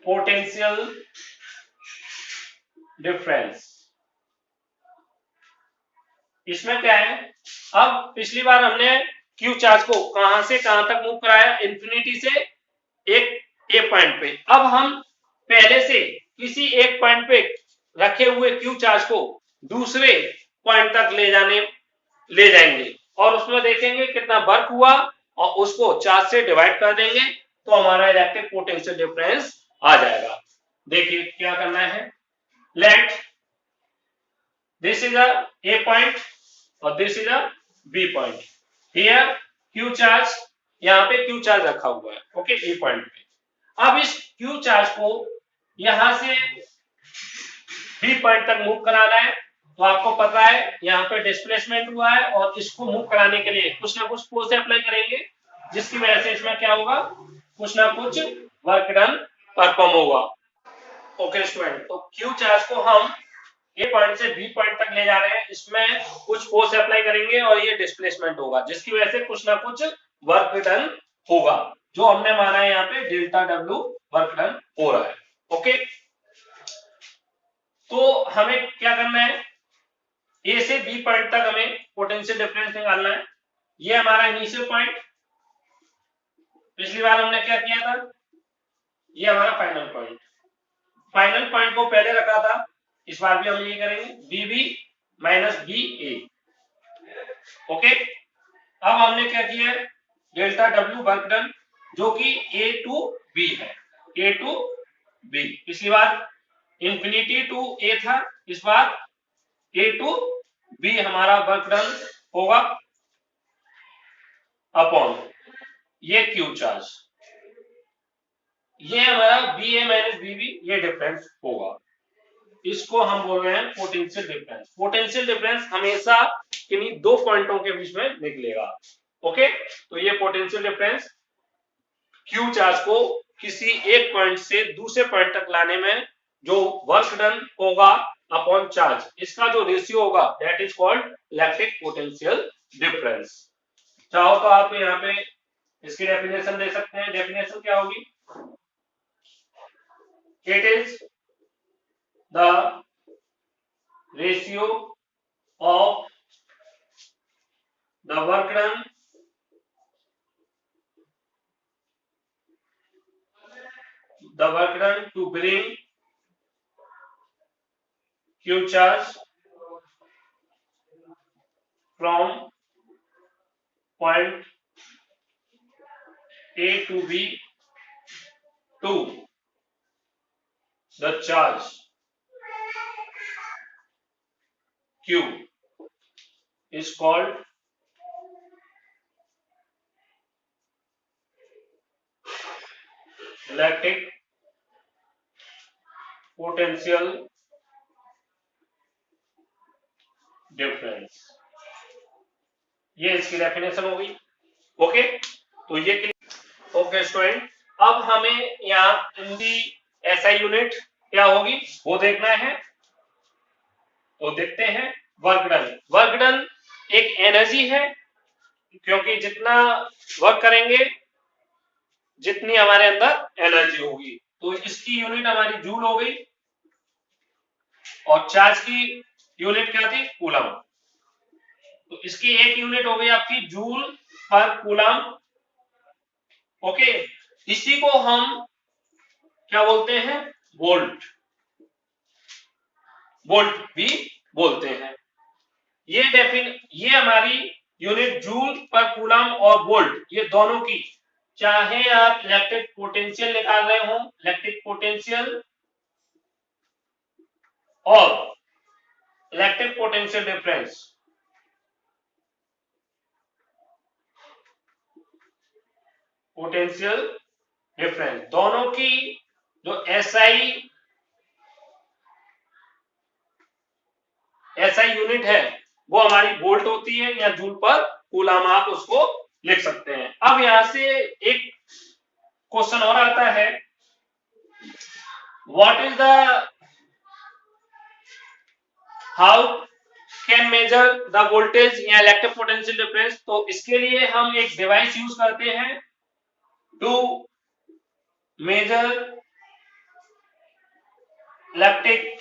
पोटेंशियल डिफरेंस, इसमें क्या है, अब पिछली बार हमने क्यू चार्ज को कहां से कहां तक मूव कराया, इंफिनिटी से एक ए पॉइंट पे. अब हम पहले से किसी एक पॉइंट पे रखे हुए क्यू चार्ज को दूसरे पॉइंट तक ले जाएंगे और उसमें देखेंगे कितना वर्क हुआ और उसको चार्ज से डिवाइड कर देंगे तो हमारा इलेक्ट्रिक पोटेंशियल डिफरेंस आ जाएगा. देखिए क्या करना है. Let this is a A point और this is a B point. Here Q charge, यहाँ पे क्यू चार्ज रखा हुआ है. ओके, ए पॉइंट पे. अब इस क्यू चार्ज को यहां से बी पॉइंट तक मूव कराना है. तो आपको पता है यहाँ पे डिस्प्लेसमेंट हुआ है और इसको मूव कराने के लिए कुछ ना कुछ फोर्स अप्लाई करेंगे जिसकी वजह से इसमें क्या होगा, कुछ ना कुछ वर्क डन परफॉर्म होगा. ओके स्टूडेंट, तो क्यू चार्ज को हम ए पॉइंट से बी पॉइंट तक ले जा रहे हैं. इसमें कुछ फोर्स अप्लाई करेंगे और ये डिस्प्लेसमेंट होगा जिसकी वजह से कुछ ना कुछ वर्क डन होगा जो हमने माना है यहाँ पे डेल्टा डब्ल्यू वर्क डन हो रहा है. ओके, तो हमें क्या करना है, ए से बी पॉइंट तक हमें पोटेंशियल डिफरेंस निकालना है. ये हमारा इनिशियल पॉइंट, पिछली बार हमने क्या किया था, ये हमारा फाइनल पॉइंट. फाइनल पॉइंट को पहले रखा था, इस बार भी हम ये करेंगे बी बी माइनस बी ए. ओके, अब हमने क्या किया है, डेल्टा डब्ल्यू वर्क डन जो कि ए टू बी है, ए टू बी. पिछली बार इंफिनिटी टू ए था, इस बार ए टू बी हमारा वर्क डन होगा अपॉन ये क्यू चार्ज. ये हमारा B A minus B B ये डिफरेंस होगा. इसको हम बोल रहे हैं पोटेंशियल डिफरेंस. पोटेंशियल डिफरेंस हमेशा किन्हीं दो पॉइंटों के बीच में निकलेगा. ओके, तो ये पोटेंशियल डिफरेंस क्यू चार्ज को किसी एक पॉइंट से दूसरे पॉइंट तक लाने में जो वर्क डन होगा अपॉन चार्ज, इसका जो रेशियो होगा that is called electric potential difference. चाहो तो आप यहाँ पे इसकी डेफिनेशन दे सकते हैं. डेफिनेशन क्या होगी, it is the ratio of the work done to bring Q charge from point A to B to the charge Q is called electric potential difference. ये इसकी डेफिनेशन हो गई। ओके, तो ये ओके स्टूडेंट, अब हमें यहाँ इनकी एसआई यूनिट क्या होगी वो देखना है। तो देखते हैं वर्क डन। वर्क डन एक एनर्जी है, क्योंकि जितना वर्क करेंगे जितनी हमारे अंदर एनर्जी होगी। तो इसकी यूनिट हमारी जूल हो गई और चार्ज की यूनिट क्या थी, कूलम। तो इसकी एक यूनिट हो गई आपकी जूल पर कूलम। ओके, इसी को हम क्या बोलते हैं, वोल्ट, वोल्ट भी बोलते हैं। ये हमारी यूनिट जूल पर कूलम और वोल्ट, ये दोनों की, चाहे आप इलेक्ट्रिक पोटेंशियल निकाल रहे हो, इलेक्ट्रिक पोटेंशियल और electric potential difference, potential difference दोनों की जो एसआई यूनिट है वो हमारी वोल्ट होती है, या जूल पर कूलम आप उसको लिख सकते हैं। अब यहां से एक क्वेश्चन और आता है, what is the how can measure the voltage या इलेक्ट्रिक पोटेंशियल डिफरेंस। तो इसके लिए हम एक डिवाइस यूज करते हैं to measure electric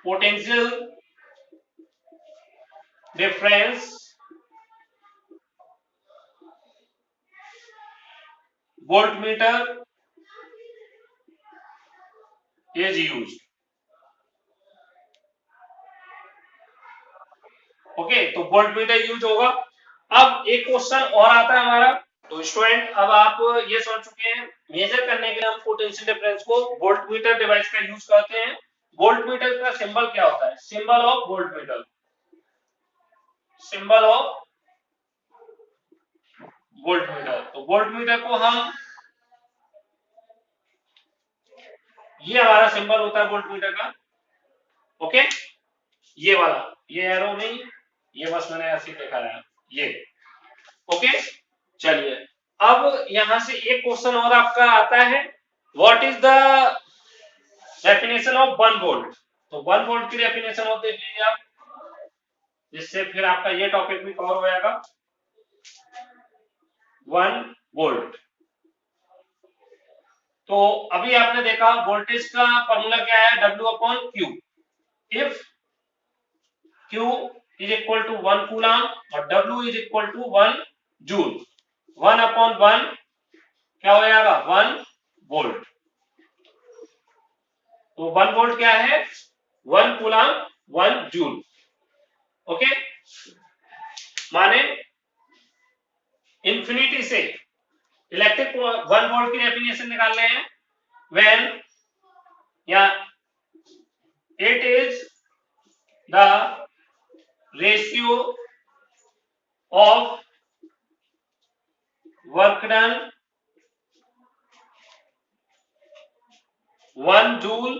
potential difference, voltmeter is used। Okay, तो वोल्टमीटर यूज होगा। अब एक क्वेश्चन और आता है हमारा। तो स्टूडेंट, अब आप ये समझ चुके हैं मेजर करने के लिए हम पोटेंशियल डिफरेंस को वोल्टमीटर डिवाइस का यूज करते हैं। वोल्टमीटर का सिंबल क्या होता है, symbol of voltmeter, symbol of voltmeter. तो वोल्टमीटर को हम, ये हमारा सिंबल होता है वोल्टमीटर का। ओके, ये वाला, ये एरो नहीं, ये बस मैंने ऐसे दिखाया, ये। ओके, चलिए, अब यहां से एक क्वेश्चन और आपका आता है, what is the definition of 1 volt. तो 1 वोल्ट की डेफिनेशन और देख लीजिए आप, जिससे फिर आपका ये टॉपिक भी कवर हो जाएगा। 1 वोल्ट, तो अभी आपने देखा वोल्टेज का फॉर्मूला क्या है, W/Q। If Q is equal to 1 coulomb और W is equal to 1 joule, 1/1 क्या हो जाएगा, 1 वोल्ट। तो 1 वोल्ट क्या है, 1 कूलम 1 जूल। ओके, माने इंफिनिटी से इलेक्ट्रिक 1 वोल्ट की डेफिनेशन निकाल रहे हैं, व्हेन या it is the ratio of work done 1 joule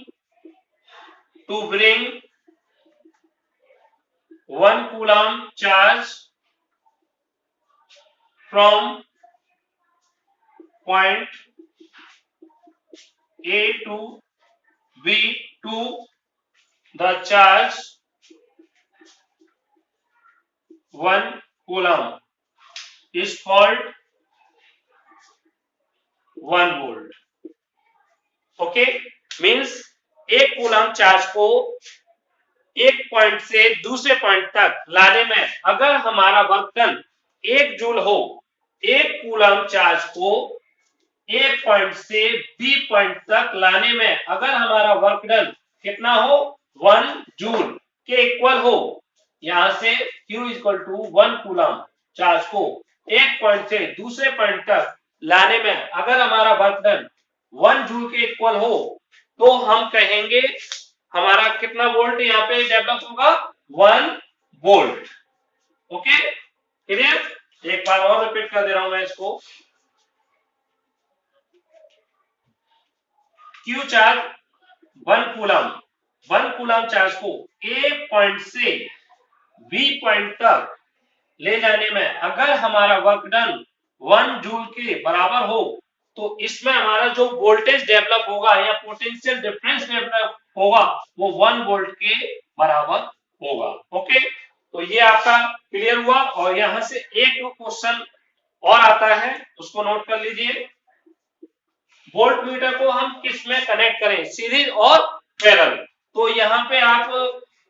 to bring 1 coulomb charge from point A to B to the charge 1 coulomb is called 1 volt। Okay, means एक coulomb charge को एक point से दूसरे point तक लाने में अगर हमारा वर्क डन 1 जूल हो, एक कूलम चार्ज को एक पॉइंट से बी पॉइंट तक लाने में अगर हमारा वर्क डन कितना हो, 1 जूल के इक्वल हो, यहां से Q equal to 1 coulomb charge को एक पॉइंट से दूसरे पॉइंट तक लाने में अगर हमारा वर्क डन 1 जूल के इक्वल हो, तो हम कहेंगे हमारा कितना वोल्ट यहाँ पे डेवलप होगा, 1 वोल्ट। Okay clear? एक बार और रिपीट कर दे रहा हूं मैं इसको। क्यू चार्ज 1 कूलम चार्ज को ए पॉइंट से बी पॉइंट तक ले जाने में अगर हमारा वर्क डन 1 जूल के बराबर हो तो इसमें हमारा जो वोल्टेज डेवलप होगा या पोटेंशियल डिफरेंस डेवलप होगा वो 1 वोल्ट के बराबर होगा। ओके तो ये आपका क्लियर हुआ। और यहां से एक क्वेश्चन और आता है, उसको नोट कर लीजिए। वोल्ट मीटर को हम किस में कनेक्ट करें, सीरीज और पैरेलल? तो यहाँ पे आप,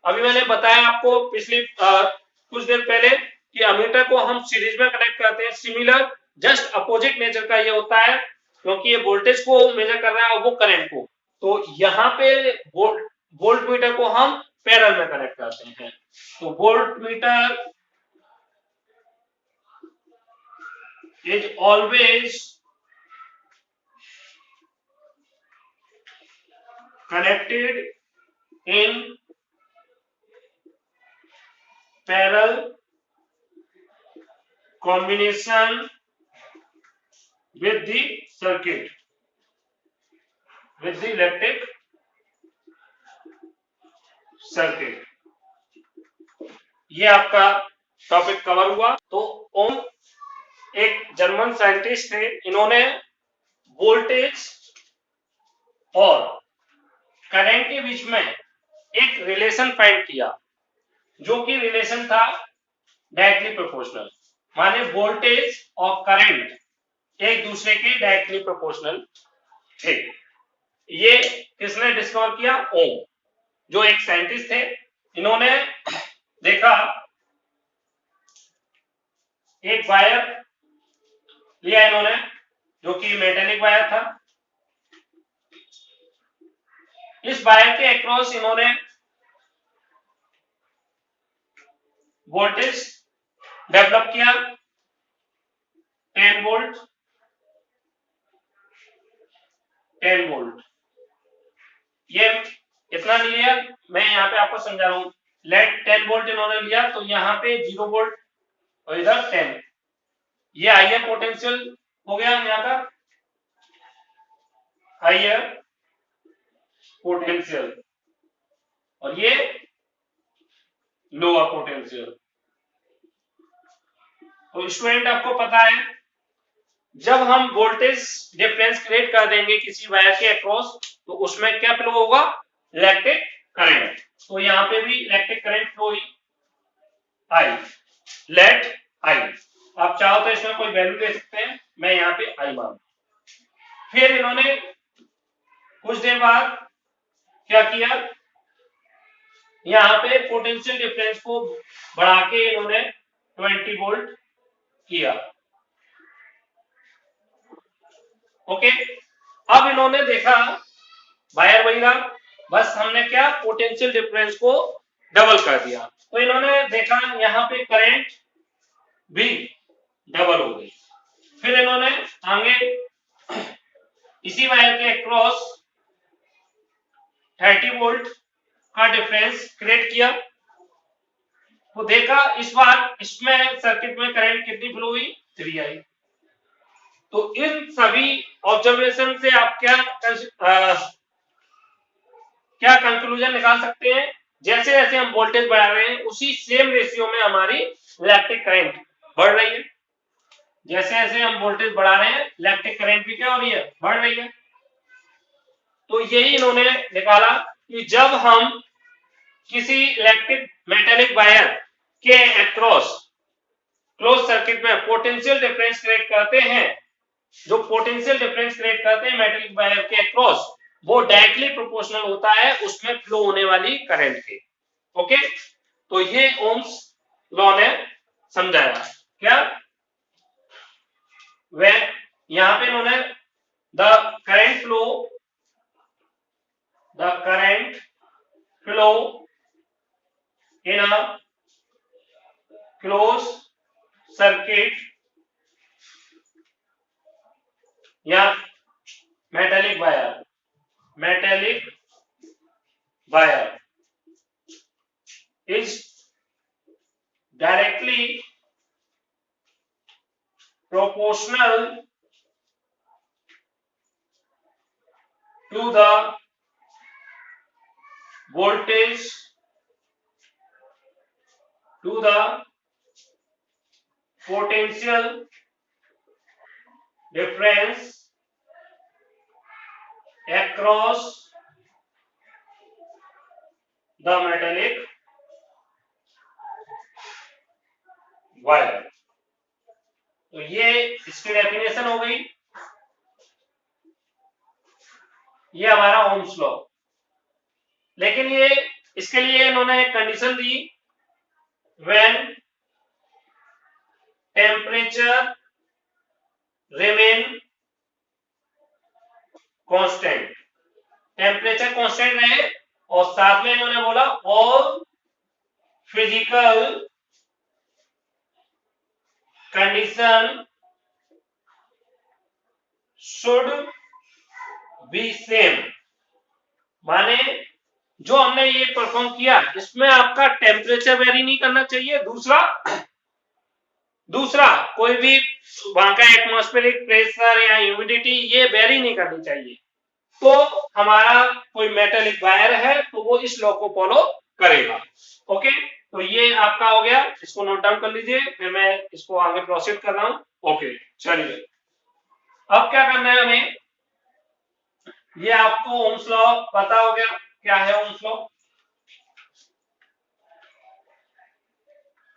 अभी मैंने बताया आपको पिछली कुछ देर पहले कि अमीटर को हम सीरीज में कनेक्ट करते हैं। सिमिलर जस्ट अपोजिट नेचर का ये होता है, क्योंकि ये वोल्टेज को मेजर कर रहा है और वो करंट को। तो यहाँ पे वोल्ट मीटर को हम पैरेलल में कनेक्ट करते हैं। तो volt meter is always connected in parallel combination with the circuit, with the electric circuit। ये आपका टॉपिक कवर हुआ। तो ओम एक जर्मन साइंटिस्ट थे, इन्होंने वोल्टेज और करंट के बीच में एक रिलेशन फाइंड किया, जो कि रिलेशन था डायरेक्टली प्रोपोर्शनल, माने वोल्टेज और करंट एक दूसरे के डायरेक्टली प्रोपोर्शनल थे। ये किसने डिस्कवर किया? ओम, जो एक साइंटिस्ट थे। इन्होंने देखा एक वायर लिया इन्होंने, जो कि मेटेलिक वायर था। इस वायर के अक्रॉस इन्होंने वोल्टेज डेवलप किया 10 वोल्ट। ये इतना नहीं लिया, मैं यहाँ पे आपको समझा रहा हूं। लेट 10 वोल्ट इन्होंने लिया, तो यहाँ पे 0 वोल्ट और इधर 10। ये हाइयर पोटेंशियल हो गया यहाँ का, हाइयर पोटेंशियल, और ये लोअर पोटेंशियल। तो स्टूडेंट आपको पता है, जब हम वोल्टेज डिफरेंस क्रिएट कर देंगे किसी वायर के अक्रॉस, तो उसमें क्या फ्लो होगा? Electric current. तो यहाँ पे भी इलेक्ट्रिक करंट फ्लो हुई, आई, लेट आई। आप चाहो तो इसमें कोई वैल्यू ले सकते हैं, मैं यहाँ पे आई मान। फिर इन्होंने कुछ देर बाद क्या किया, यहाँ पे पोटेंशियल डिफरेंस को बढ़ा के इन्होंने 20 वोल्ट किया। ओके, अब इन्होंने देखा वायर वही रहा, बस हमने क्या पोटेंशियल डिफरेंस को डबल कर दिया। तो इन्होंने देखा यहाँ पे करंट भी डबल हो गई। फिर इन्होंने आगे इसी वायर के अक्रॉस 30 वोल्ट का डिफरेंस क्रिएट किया। तो देखा इस बार इसमें सर्किट में करंट कितनी फ्लो हुई? 3 आई। तो इन सभी ऑब्जर्वेशन से आप क्या कंक्लूजन निकाल सकते हैं? जैसे जैसे हम वोल्टेज बढ़ा रहे हैं, उसी सेम रेशियो में हमारी इलेक्ट्रिक करंट बढ़ रही है। जैसे जैसे हम वोल्टेज बढ़ा रहे हैं, इलेक्ट्रिक करंट भी क्या हो रही है? बढ़ रही है। तो यही इन्होंने निकाला कि जब हम किसी इलेक्ट्रिक मेटेलिक वायर के अक्रॉस क्लोज सर्किट में पोटेंशियल डिफरेंस क्रिएट करते हैं, जो पोटेंशियल डिफरेंस क्रिएट करते हैं मेटेलिक वायर के अक्रॉस, वो डायरेक्टली प्रोपोर्शनल होता है उसमें फ्लो होने वाली करंट के। ओके, तो ये ओम्स लॉ ने समझाया। क्या वे यहां पे इन्होंने the current flow in a close circuit या metallic wire metallic wire is directly proportional to the voltage, to the potential difference across the metallic wire। तो ये इसकी डेफिनेशन हो गई, ये हमारा ओम्स लॉ। लेकिन ये इसके लिए इन्होंने एक condition the, when temperature remain constant, temperature constant रहे, और साथ में इन्होंने बोला all physical condition should be same. माने जो हमने ये परफॉर्म किया इसमें आपका टेम्परेचर वेरी नहीं करना चाहिए, दूसरा कोई भी वहां का एटमॉस्फेरिक प्रेशर या ह्यूमिडिटी ये वेरी नहीं करनी चाहिए, तो हमारा कोई मेटालिक वायर है तो वो इस लॉ को फॉलो करेगा। ओके, तो ये आपका हो गया, इसको नोट डाउन कर लीजिए, फिर मैं इसको आगे प्रोसीड कर रहा हूं। ओके चलिए, अब क्या करना है हमें, ये आपको ओम्स लॉ पता हो गया, क्या है ओम्स लॉ।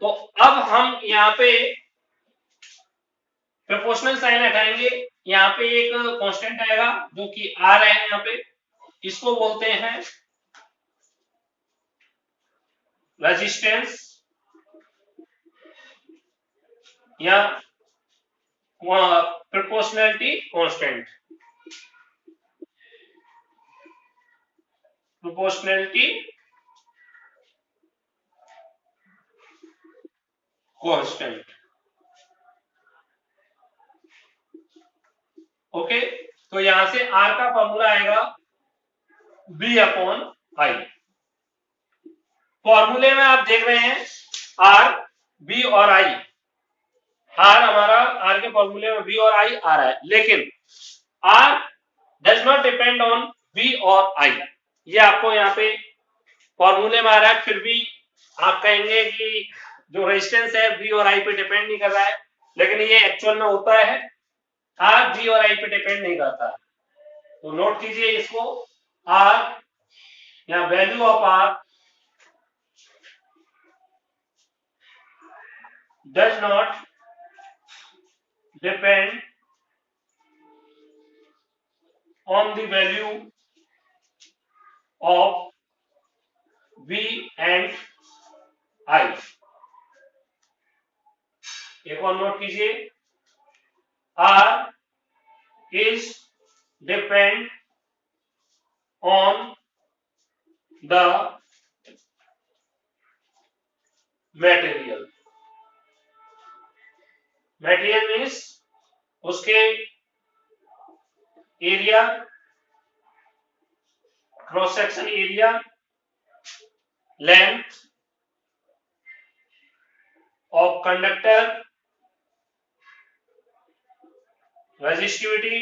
तो अब हम यहाँ पे प्रोपोर्शनल साइन हटाएंगे, यहाँ पे एक कांस्टेंट आएगा जो कि आर है, यहाँ पे इसको बोलते हैं रेजिस्टेंस या proportionality constant, proportionality constant. Okay, तो यहां से आर का फॉर्मूला आएगा बी अपॉन आई। फॉर्मूले में आप देख रहे हैं आर, बी और आई, आर हमारा, आर के फॉर्मूले में बी और आई आ रहा है, लेकिन R does not depend on V और आई। ये आपको यहाँ पे फॉर्मूले में आ रहा है, फिर भी आप कहेंगे कि जो रेजिस्टेंस है बी और आई पे डिपेंड नहीं कर रहा है, लेकिन ये एक्चुअल में होता है, आर बी और आई पे डिपेंड नहीं करता। तो नोट कीजिए इसको, आर या value of R does not depend on the value of V and I। एक और नोट कीजिए, R is depend on the material। material means उसके area, cross section area, length of conductor, resistivity,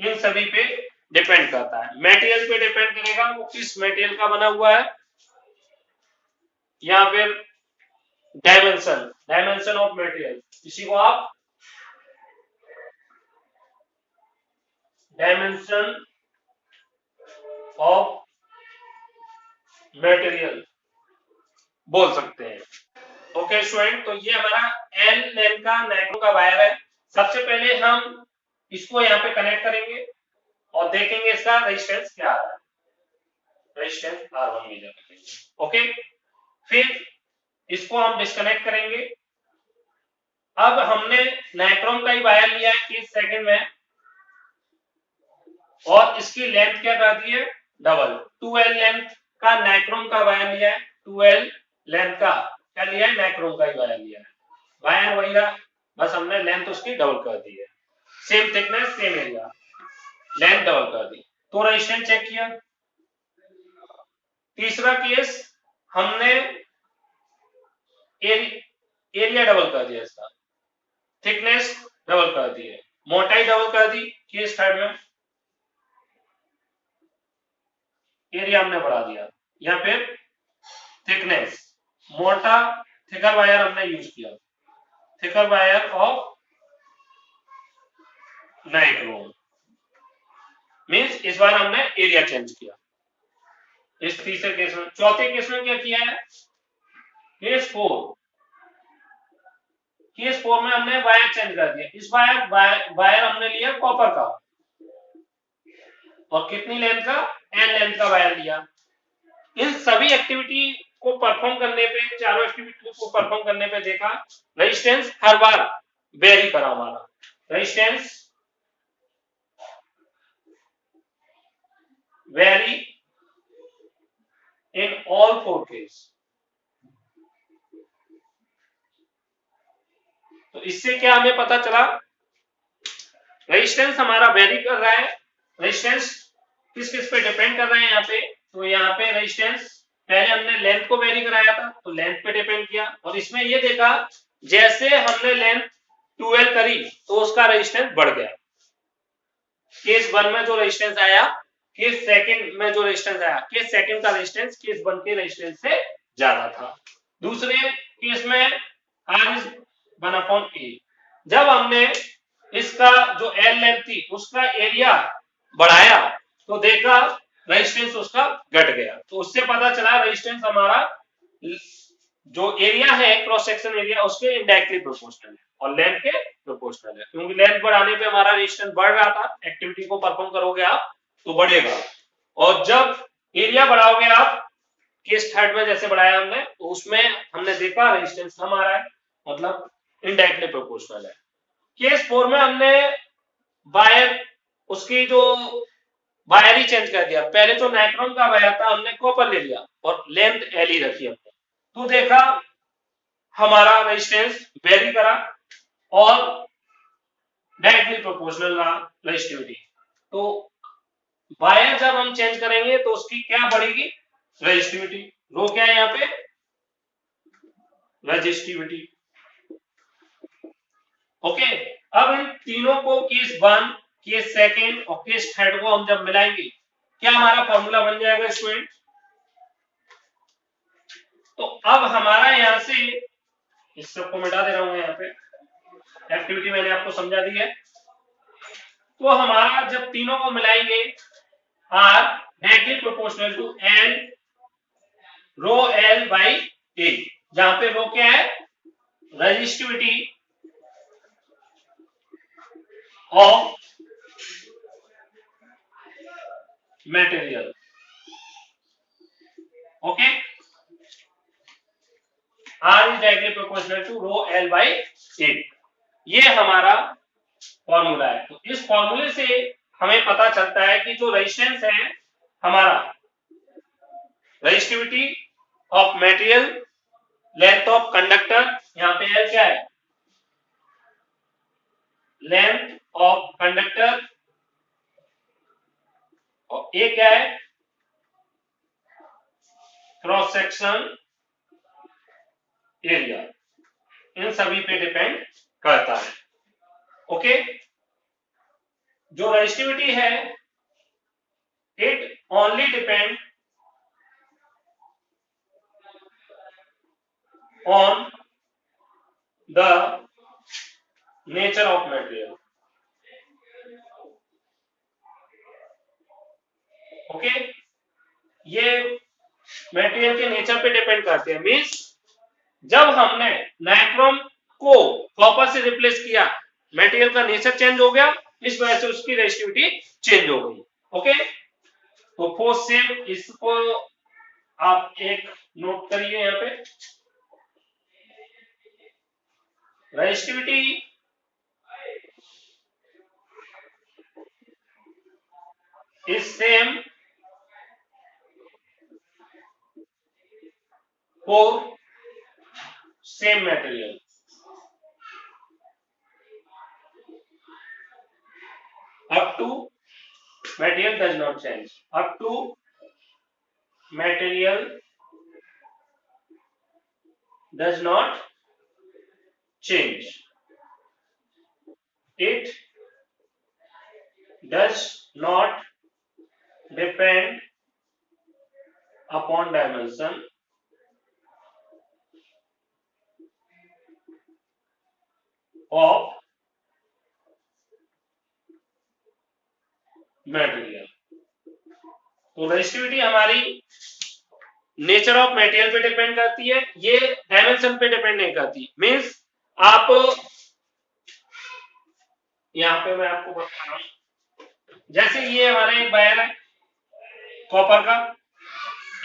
इन सभी पे depend करता है। Material पे डिपेंड करेगा, वो किस मटेरियल का बना हुआ है, या फिर डायमेंशन, डायमेंशन ऑफ मटेरियल, इसी को आप डायमेंशन ऑफ मटेरियल बोल सकते हैं। ओके स्टूडेंट, तो ये हमारा एल लेंथ का नाइक्रोम का वायर है। सबसे पहले हम इसको यहाँ पे कनेक्ट करेंगे और देखेंगे इसका रेजिस्टेंस क्या आ रहा है, रेजिस्टेंस R1 मेजर करेंगे। ओके, फिर इसको हम डिस्कनेक्ट करेंगे। अब हमने नाइक्रोम का ही वायर लिया है 30 सेकंड में, और इसकी लेंथ क्या कर दी है, डबल, 2L लेंथ का नाइक्रोम का वायर लिया है, 2L लेंथ का क्या लिया है, नाइक्रोम का ही वायर लिया है, वायर वही रहा, बस हमने लेंथ उसकी डबल कर दी है। Same thickness same area, length double कर दी तो रेजिस्टेंस चेक किया। तीसरा केस हमने एरिया डबल कर दिया, इसका थिकनेस डबल कर दी है, मोटाई डबल कर दी, केस थर्ड में एरिया हमने बढ़ा दिया या फिर थिकनेस, मोटा थिकर वायर हमने यूज किया, thicker wire of nichrome, means इस बार हमने एरिया चेंज किया इस तीसरे केस में। चौथे केस में क्या किया है, केस फोर में हमने वायर चेंज कर दिया। इस वायर हमने लिया कॉपर का और कितनी लेंथ का, एन लेंथ का वायर लिया। इन सभी एक्टिविटी को परफॉर्म करने पे, चारों एक्टिविटी को परफॉर्म करने पे देखा रेजिस्टेंस हर बार वेरी करा हमारा, resistance very in all four case. तो इससे क्या हमें पता चला, रेजिस्टेंस हमारा वेरी कर रहा है। रेजिस्टेंस किस किस पे डिपेंड कर रहे हैं यहाँ पे, तो यहाँ पे रेजिस्टेंस पहले हमने लेंथ को वेरी कराया था तो लेंथ पे डिपेंड किया, और इसमें ये देखा जैसे हमने लेंथ 12 करी तो उसका रेजिस्टेंस बढ़ गया। केस 1 में जो रेजिस्टेंस आया, केस सेकंड में जो रेजिस्टेंस आया, केस सेकंड का रेजिस्टेंस केस 1 के रेजिस्टेंस से ज्यादा था। दूसरे केस में R इज 1/A, जब हमने इसका जो एल लेंथ थी उसका एरिया बढ़ाया तो देखा रेजिस्टेंस उसका घट गया, तो उससे पता चला रेजिस्टेंस हमारा जो एरिया है क्रॉस सेक्शन एरिया उसके इनडायरेक्टली प्रोपोर्शनल है और लेंथ के प्रोपोर्शनल है, क्योंकि लेंथ बढ़ाने पे हमारा रेजिस्टेंस बढ़ रहा था। एक्टिविटी को परफॉर्म करोगे आप तो बढ़ेगा, और जब एरिया बढ़ाओगे आप केस थर्ड में जैसे बढ़ाया हमने तो उसमें हमने देखा रेजिस्टेंस कम आ रहा है, मतलब इनडायरेक्टली प्रोपोर्शनल है। केस 4 में हमने वायर उसकी जो वायर ही चेंज कर दिया, पहले जो नाइक्रोम का वायर था हमने कॉपर ले लिया और लेंथ एल ही रखी हमने, तो देखा हमारा रेजिस्टेंस वेरी करा और डायरेक्टली प्रोपोर्शनल रहा रेजिस्टिविटी। तो वायर जब हम चेंज करेंगे तो उसकी क्या बढ़ेगी, रेजिस्टिविटी। रो क्या है यहाँ पे, रेजिस्टिविटी। ओके, अब इन तीनों को केस 1, केस सेकंड और केस थर्ड को हम जब मिलाएंगे क्या हमारा फॉर्मूला बन जाएगा स्टूडेंट। तो अब हमारा यहां से इस सबको मिटा दे रहा हूं यहाँ पे, एक्टिविटी मैंने आपको समझा दी है। तो हमारा जब तीनों को मिलाएंगे R directly proportional to L rho L by A, जहां पे रो क्या है, resistivity of material. Okay, R is directly proportional to rho L by A, ये हमारा फॉर्मूला है। तो इस फॉर्मूले से हमें पता चलता है कि जो रेजिस्टेंस है हमारा, resistivity of material, length of conductor, यहां पे है क्या है, लेंथ ऑफ कंडक्टर, और ये क्या है, क्रॉस सेक्शन एरिया, इन सभी पे डिपेंड करता है। ओके, जो रेजिस्टिविटी है it only depend on the nature of material. Okay, ये मटेरियल के नेचर पे डिपेंड करते हैं। मींस जब हमने नाइक्रोम को कॉपर से रिप्लेस किया मटेरियल का नेचर चेंज हो गया, इस वजह से उसकी रेजिस्टिविटी चेंज हो गई। ओके, तो फोर्थ सेम इसको आप एक नोट करिए यहाँ पे, resistivity is same for same material. up to material does not change, up to material does not change, it does not depend upon dimension of material. तो रेजिस्टिविटी हमारी nature of material पे depend करती है, ये dimension पे depend नहीं करती। Means आप यहाँ पे मैं आपको बता रहा हूं, जैसे ये हमारा एक वायर है कॉपर का,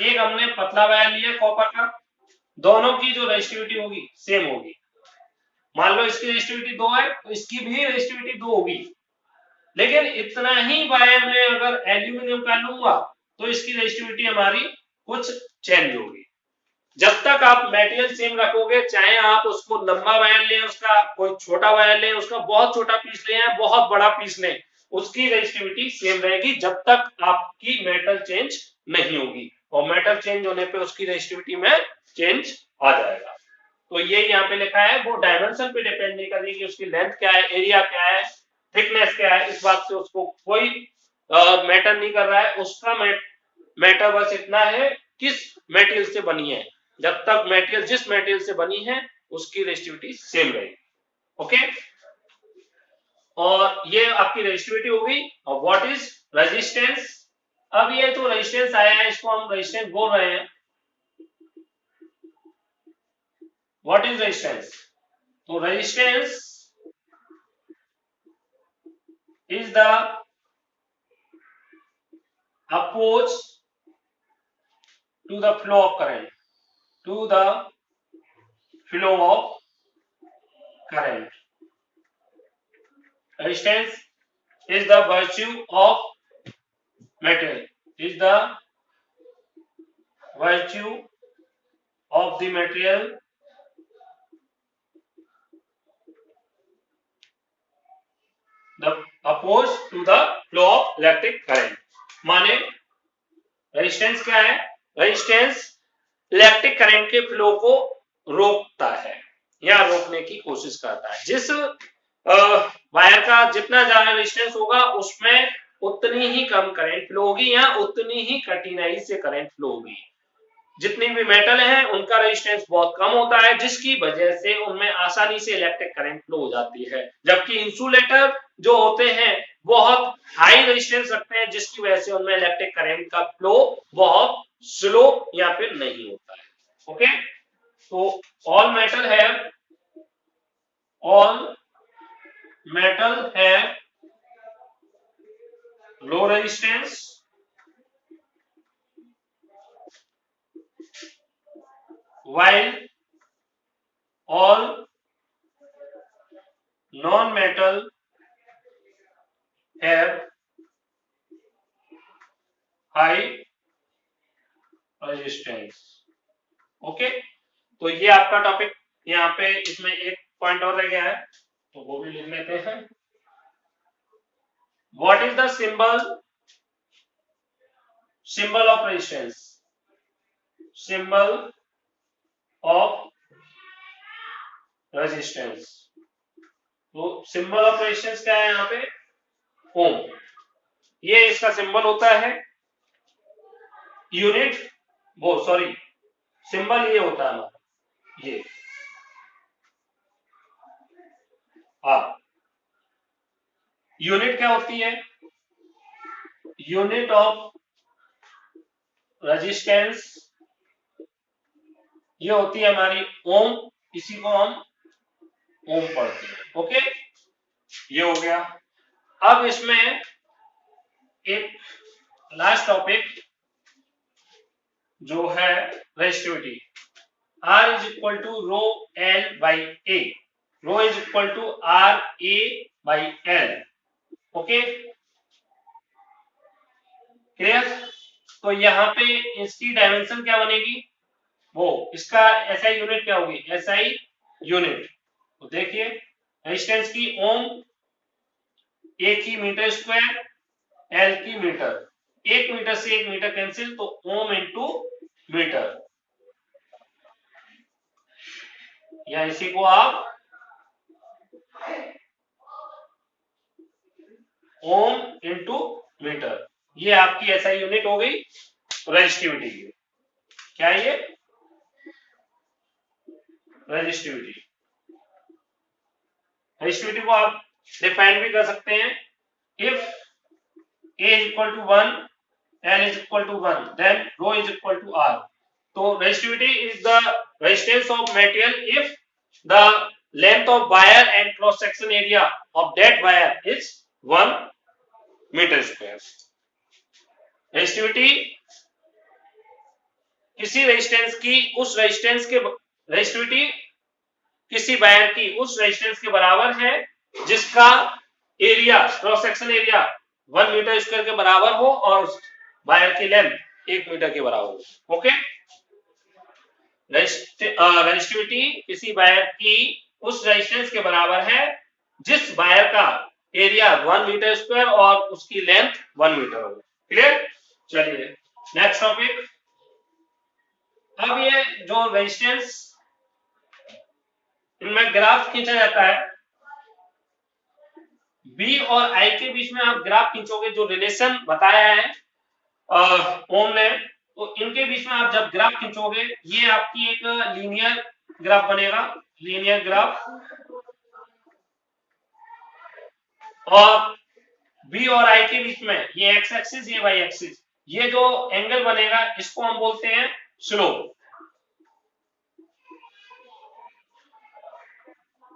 एक हमने पतला वायर लिया कॉपर का, दोनों की जो रेजिस्टिविटी होगी सेम होगी। मान लो इसकी रेजिस्टिविटी 2 है तो इसकी भी रेजिस्टिविटी 2 होगी, लेकिन इतना ही वायर में अगर एल्यूमिनियम का लूंगा तो इसकी रेजिस्टिविटी हमारी कुछ चेंज होगी। जब तक आप मटेरियल सेम रखोगे, चाहे आप उसको लंबा वायर लें, उसका कोई छोटा वायर लें, उसका बहुत छोटा पीस लें या बहुत बड़ा पीस लें, उसकी रेजिस्टिविटी सेम रहेगी जब तक आपकी मेटल चेंज नहीं होगी, और मेटल चेंज होने पे उसकी रेजिस्टिविटी में चेंज आ जाएगा। तो ये यहाँ पे लिखा है, वो डायमेंशन पे डिपेंड नहीं करेगी कि उसकी लेंथ क्या है, एरिया क्या है, थिकनेस क्या है, इस बात से उसको कोई मैटर नहीं कर रहा है। उसका मैटर बस इतना है किस मटेरियल से बनी है, जब तक मटेरियल जिस मटेरियल से बनी है उसकी रेजिस्टिविटी सेम रहेगी। ओके, और ये आपकी रेजिस्टिविटी होगी। और व्हाट इज रेजिस्टेंस? अब ये तो रेजिस्टेंस आया है, इसको हम रेजिस्टेंस बोल रहे हैं। What is resistance? तो resistance is the opposed to the flow of current, to the flow of current. Resistance is the virtue of material, is the virtue of the material the opposed to the flow of electric current। माने resistance क्या है? Resistance electric current के flow को रोकता है या रोकने की कोशिश करता है। जिस वायर का जितना ज्यादा रेजिस्टेंस होगा उसमें उतनी ही कम करंट फ्लो होगी या उतनी ही कठिनाई से करंट फ्लो होगी। जितनी भी मेटल हैं उनका रेजिस्टेंस बहुत कम होता है, जिसकी वजह से उनमें आसानी से इलेक्ट्रिक करंट फ्लो हो जाती है। जबकि इंसुलेटर जो होते हैं बहुत हाई रेजिस्टेंस रखते हैं, जिसकी वजह से उनमें इलेक्ट्रिक करंट का फ्लो बहुत स्लो या फिर नहीं होता है। ओके, तो all metal have low resistance while all non-metal have high resistance। Okay, तो ये आपका टॉपिक यहाँ पे, इसमें एक पॉइंट और रह गया है तो वो भी लिख लेते हैं। What is the symbol of resistance? Symbol of resistance, तो सिंबल ऑफ रेजिस्टेंस क्या है यहाँ पे? ओम। ये इसका सिंबल होता है। यूनिट वो सॉरी सिंबल ये होता है हमारा, ये यूनिट क्या होती है? यूनिट ऑफ रेजिस्टेंस ये होती है हमारी ओम, इसी को हम ओम पढ़ते हैं। ओके, ये हो गया। अब इसमें एक लास्ट टॉपिक जो है resistivity. R is equal to rho L by A, rho is equal to R A by L. Okay, clear? तो यहाँ पे इसकी डायमेंशन क्या बनेगी? वो इसका एसआई यूनिट क्या होगी? SI unit. तो देखिए रेजिस्टेंस की ओम ए की मीटर स्क्वायर, एल की मीटर, 1 मीटर से 1 मीटर कैंसिल, तो ओम इंटू मीटर, या इसी को आप ओम इंटू मीटर, ये आपकी एसआई यूनिट हो गई रेजिस्टिविटी की। क्या ये रेजिस्टिविटी, रेजिस्टिविटी को आप डिफाइन भी कर सकते हैं, if A is equal to 1, L is equal to 1, then rho is equal to R. So resistivity is the resistance of material if the length of wire and cross section area of that wire is 1 meter square. Resistivity किसी resistance की उस resistance के resistivity किसी wire की उस resistance के बराबर है जिसका area cross section area 1 metre square के बराबर हो और वायर की लेंथ 1 मीटर के बराबर हो। ओके, रेजिस्टिविटी किसी वायर की उस रेजिस्टेंस के बराबर है जिस वायर का एरिया 1 मीटर स्क्वायर और उसकी लेंथ 1 मीटर हो। क्लियर? चलिए नेक्स्ट टॉपिक। अब ये जो रेजिस्टेंस इनमें ग्राफ खींचा जाता है, बी और आई के बीच में आप ग्राफ खींचोगे, जो रिलेशन बताया है ओम ने, तो इनके बीच में आप जब ग्राफ खींचोगे ये आपकी एक लीनियर ग्राफ बनेगा, लीनियर ग्राफ। और बी और आई के बीच में ये एक्स एक्सिस, ये वाई एक्सिस, ये जो एंगल बनेगा इसको हम बोलते हैं slope.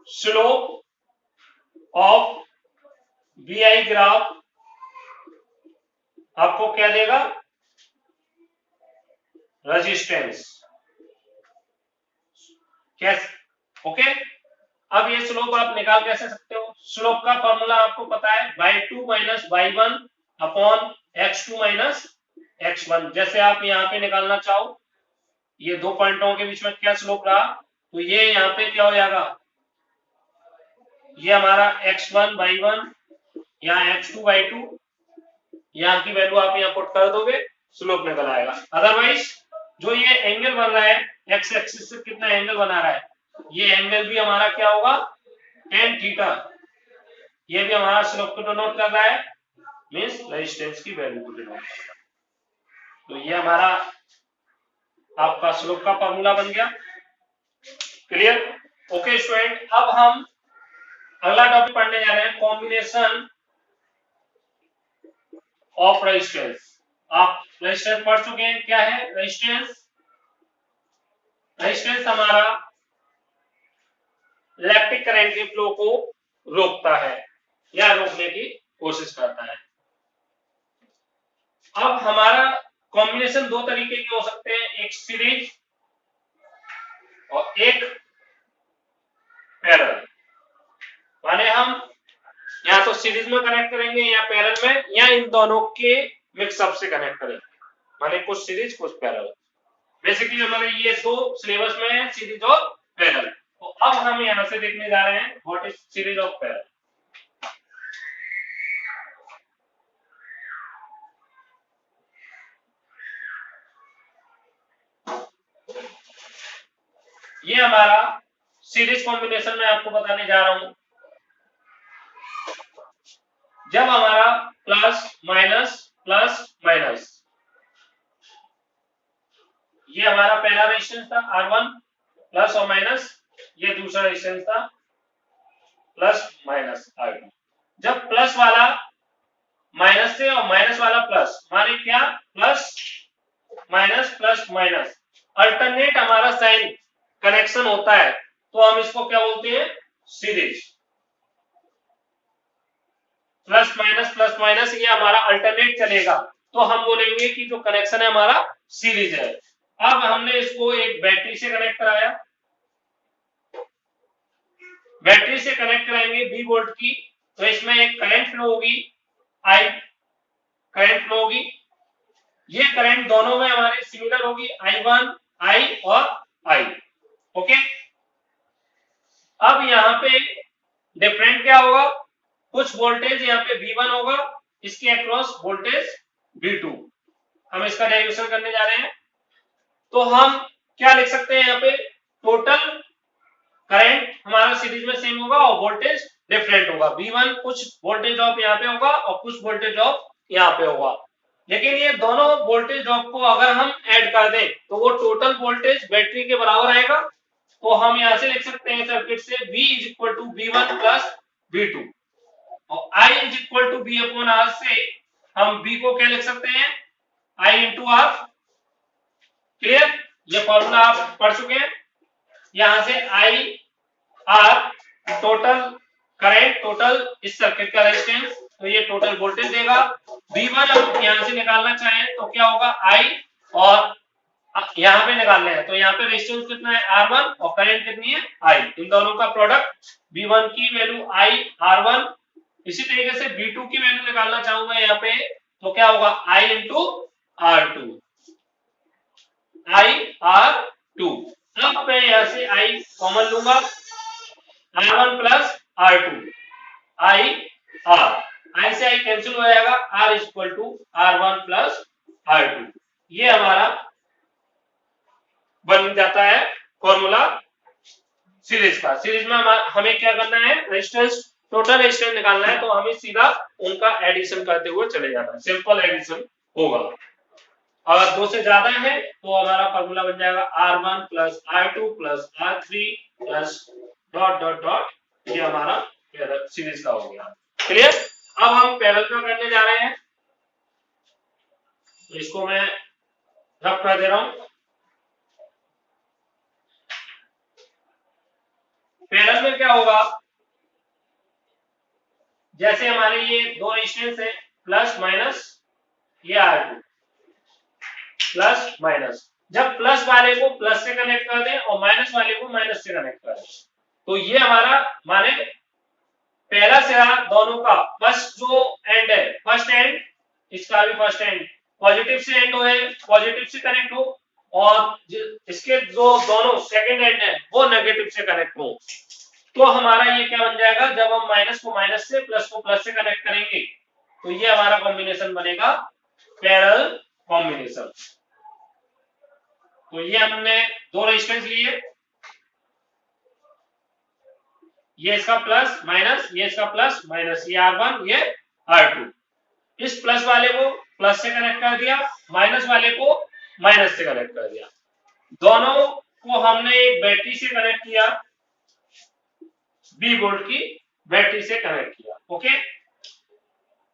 Slope of V I graph आपको क्या देगा? रेजिस्टेंस। कैसे? ओके, अब ये स्लोप आप निकाल कैसे सकते हो? स्लोप का फॉर्मूला आपको पता है, y2 minus y1 upon x2 minus x1। जैसे आप यहाँ पे निकालना चाहो, ये दो पॉइंटों के बीच में क्या स्लोप रहा, तो ये यहाँ पे क्या हो जाएगा, ये हमारा x1 y1 यहाँ x2 y2, यहाँ की वैल्यू आप यहाँ पुट कर दोगे, स्लोप निकल आएगा। अदरवाइज जो ये एंगल बन रहा है x एक्सिस से कितना एंगल बना रहा है, ये एंगल भी हमारा क्या होगा, tan थीटा, ये भी हमारा स्लोप को डिनोट कर रहा है, मींस रेजिस्टेंस की वैल्यू को डिनोट कर रहा है। तो ये हमारा आपका स्लोप का फॉर्मूला बन गया। क्लियर? ओके स्टूडेंट, अब हम अगला टॉपिक पढ़ने जा रहे हैं, कॉम्बिनेशन ऑफ रेजिस्टेंस। आप रेजिस्टेंस पढ़ चुके हैं, क्या है रेजिस्टेंस? रेजिस्टेंस हमारा इलेक्ट्रिक करंट के फ्लो को रोकता है या रोकने की कोशिश करता है। अब हमारा कॉम्बिनेशन दो तरीके के हो सकते हैं, एक सीरीज और एक पैरेलल। माने हम या तो सीरीज में कनेक्ट करेंगे या पैरेलल में, या इन दोनों के मिक्सअप से कनेक्ट करेंगे, माने कुछ सीरीज कुछ पैरेलल। बेसिकली हमारे ये दो सिलेबस में है, सीरीज और पैरेलल। तो अब हम यहां से देखने जा रहे हैं what is series of parallel. ये हमारा सीरीज कॉम्बिनेशन में आपको बताने जा रहा हूं, जब हमारा प्लस माइनस, ये हमारा पहला रेजिस्टेंस था R1 प्लस और माइनस, ये दूसरा रेजिस्टेंस था प्लस माइनस R2। जब प्लस वाला माइनस से और माइनस वाला प्लस, माने क्या, प्लस माइनस अल्टरनेट हमारा साइन कनेक्शन होता है, तो हम इसको क्या बोलते हैं, सीरीज। प्लस माइनस ये हमारा अल्टरनेट चलेगा, तो हम बोलेंगे कि जो कनेक्शन है हमारा सीरीज है। अब हमने इसको एक बैटरी से कनेक्ट कराया, बैटरी से कनेक्ट कराएंगे 20 वोल्ट की, तो इसमें एक करंट फ्लो होगी, आई करंट फ्लो होगी। ये करंट दोनों में हमारे सिमिलर होगी, I1 I और I। ओके, अब यहाँ पे डिफरेंट क्या होगा, कुछ वोल्टेज यहाँ पे V1 होगा, इसके अक्रॉस वोल्टेज V2। हम इसका डेरिवेशन करने जा रहे हैं। तो हम क्या लिख सकते हैं यहाँ पे, टोटल करंट हमारा सीरीज में सेम होगा और वोल्टेज डिफरेंट होगा। V1 कुछ वोल्टेज ड्रॉप यहाँ पे होगा और कुछ वोल्टेज ड्रॉप यहाँ पे होगा। लेकिन ये दोनों वोल्टेज ड्रॉप को अगर हम ऐड कर दें तो वो टोटल वोल्टेज बैटरी के बराबर आएगा। तो हम यहाँ से लिख सकते हैं सर्किट से V is equal to V1 plus V2 और I is equal to V upon R से हम V को क्या लिख सकते हैं, I इंटू R। क्लियर, ये फॉर्मूला आप पढ़ चुके हैं। यहां से I R total current, total इस सर्किट का रेजिस्टेंस, तो ये टोटल वोल्टेज देगा। V1 हम यहां से निकालना चाहें तो क्या होगा, I, और यहां पे निकालना है तो यहाँ पे रेजिस्टेंस कितना है R1 और करंट कितनी है I। इन दोनों का प्रोडक्ट V1 की वैल्यू I R1, इसी तरीके से V2 की वैल्यू निकालना चाहूंगा यहाँ पे तो क्या होगा I into R2, I R2। अब मैं यहाँ से I कॉमन लूंगा, R1 plus R2, I R, I से I कैंसिल हो जाएगा, R is equal to R1 plus R2। ये हमारा बन जाता है फॉर्मूला सीरीज का। सीरीज में हमें क्या करना है, रेजिस्टेंस, टोटल रेजिस्टेंस निकालना है, तो हमें सीधा उनका एडिशन करते हुए चले जाना है, सिंपल एडिशन होगा। अगर दो से ज्यादा है तो हमारा फॉर्मूला बन जाएगा R1 plus R2 plus R3 plus dot dot dot, ये हमारा सीरीज का हो गया। क्लियर। अब हम पैरेलल का करने जा रहे हैं, तो इसको मैं रब कर दे रहा हूं। पैरेलल में क्या होगा, जैसे हमारे ये दो रेजिस्टेंस है प्लस माइनस, ये R2 प्लस माइनस, जब प्लस वाले को प्लस से कनेक्ट कर दें और माइनस वाले को माइनस से कनेक्ट कर दें तो ये हमारा माने पहला सिरा दोनों का फर्स्ट जो एंड है, फर्स्ट एंड, इसका भी फर्स्ट एंड पॉजिटिव से एंड हो, पॉजिटिव से कनेक्ट हो, और इसके जो दोनों सेकंड एंड है वो नेगेटिव से कनेक्ट हो। तो हमारा ये क्या बन जाएगा, जब हम माइनस को माइनस से, प्लस को प्लस से कनेक्ट करेंगे तो ये हमारा कॉम्बिनेशन बनेगा पैरेलल कॉम्बिनेशन। तो ये हमने दो रेजिस्टेंस लिए, ये इसका प्लस माइनस, ये इसका प्लस माइनस, ये R1 ये R2। इस प्लस वाले को प्लस से कनेक्ट कर दिया, माइनस वाले को माइनस से कनेक्ट कर दिया, दोनों को हमने एक बैटरी से कनेक्ट किया, 20 वोल्ट की बैटरी से कनेक्ट किया। ओके,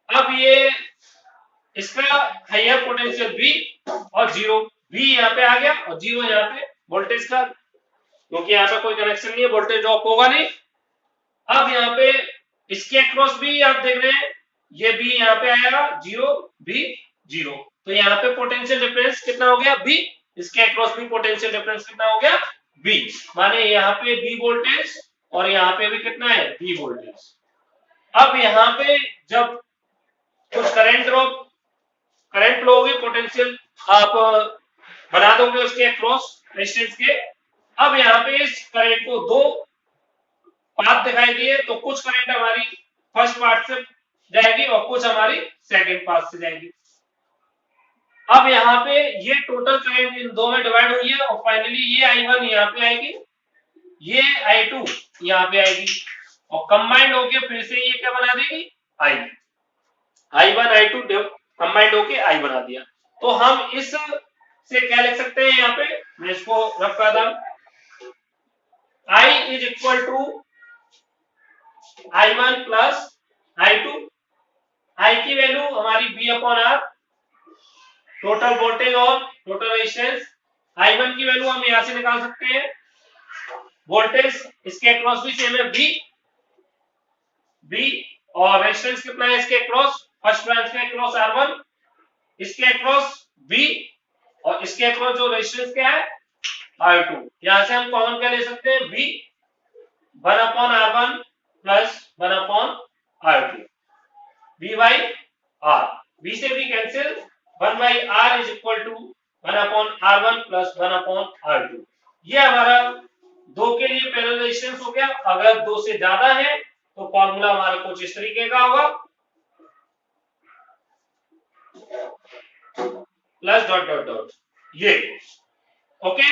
अब ये इसका हायर पोटेंशियल V और 0, V यहाँ पे आ गया और 0 यहाँ पे वोल्टेज का, क्योंकि यहाँ पे कोई कनेक्शन नहीं है, वोल्टेज ड्रॉप होगा नहीं। अब यहाँ पे इसके अक्रॉस भी आप देख रहे हैं, ये B यहाँ पे आएगा 0, B 0, तो यहाँ पे पोटेंशियल डिफरेंस कितना हो गया B, इसके अक्रॉस भी पोटेंशियल डिफरेंस कितना हो गया B, माने यहाँ पे B वोल्टेज और यहाँ पे भी कितना है B वोल्टेज। अब यहाँ पे जब कुछ करंट फ्लो होगी, पोटेंशियल आप बना दोगे उसके अक्रॉस रेजिस्टेंस के। अब यहाँ पे इस करंट को दो पाथ दिखाई दिए, तो कुछ करंट हमारी फर्स्ट पार्ट से जाएगी और कुछ हमारी सेकंड पार्ट से जाएगी। अब यहाँ पे ये टोटल करंट इन दो में डिवाइड हुई है और फाइनली ये I1 यहाँ पे आएगी, ये I2 यहाँ पे आएगी और कंबाइंड होके फिर से ये क्या बना देगी I1 I2 कंबाइंड होके I बना दिया। तो हम इस से क्या लिख सकते हैं, यहाँ पे मैं इसको रख करता हूं, I is equal to I1 plus I2, I की वैल्यू हमारी V upon R, total voltage और टोटल रेजिस्टेंस। I1 की वैल्यू हम यहां से निकाल सकते हैं, वोल्टेज इसके अक्रॉस भी सेम है V, और रेजिस्टेंस कितना है इसके अक्रॉस, फर्स्ट ब्रांच के अक्रॉस R1, इसके अक्रॉस V और इसके अक्रॉस जो रेजिस्टेंस क्या है R2। यहां से हम कॉमन क्या ले सकते हैं V 1 upon R1 plus 1 upon R2, V by R, V से V cancel, 1 by R is equal to 1 upon R1 plus 1 upon R2। ये हमारा दो के लिए पैरेलल रेजिस्टेंस हो गया। अगर दो से ज्यादा है तो फॉर्मूला हमारा कुछ इस तरीके का होगा, प्लस डॉट डॉट डॉट ये। ओके,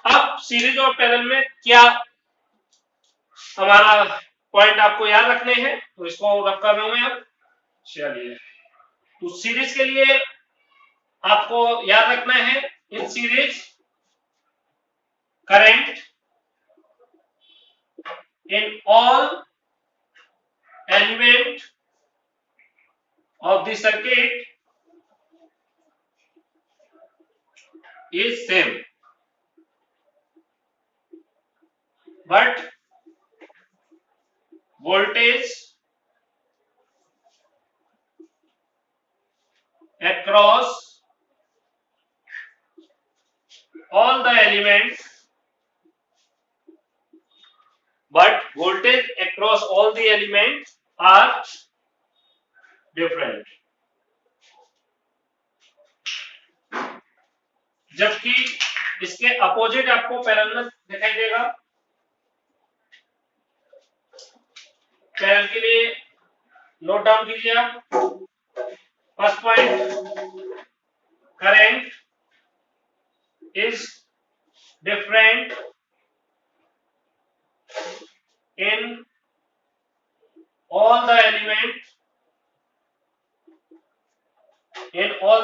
अब सीरीज और पैरेलल में क्या हमारा पॉइंट आपको याद रखने हैं, तो इसको रख कर रहा हूं मैं अब। चलिए, तो सीरीज के लिए आपको याद रखना है, in series current in all element of the circuit is same, but voltage across all the elements, are different. जबकि इसके अपोजिट आपको पैरेलल में दिखाई देगा। पैरेलल के लिए नोट डाउन कीजिए आप। First point, current is different in all the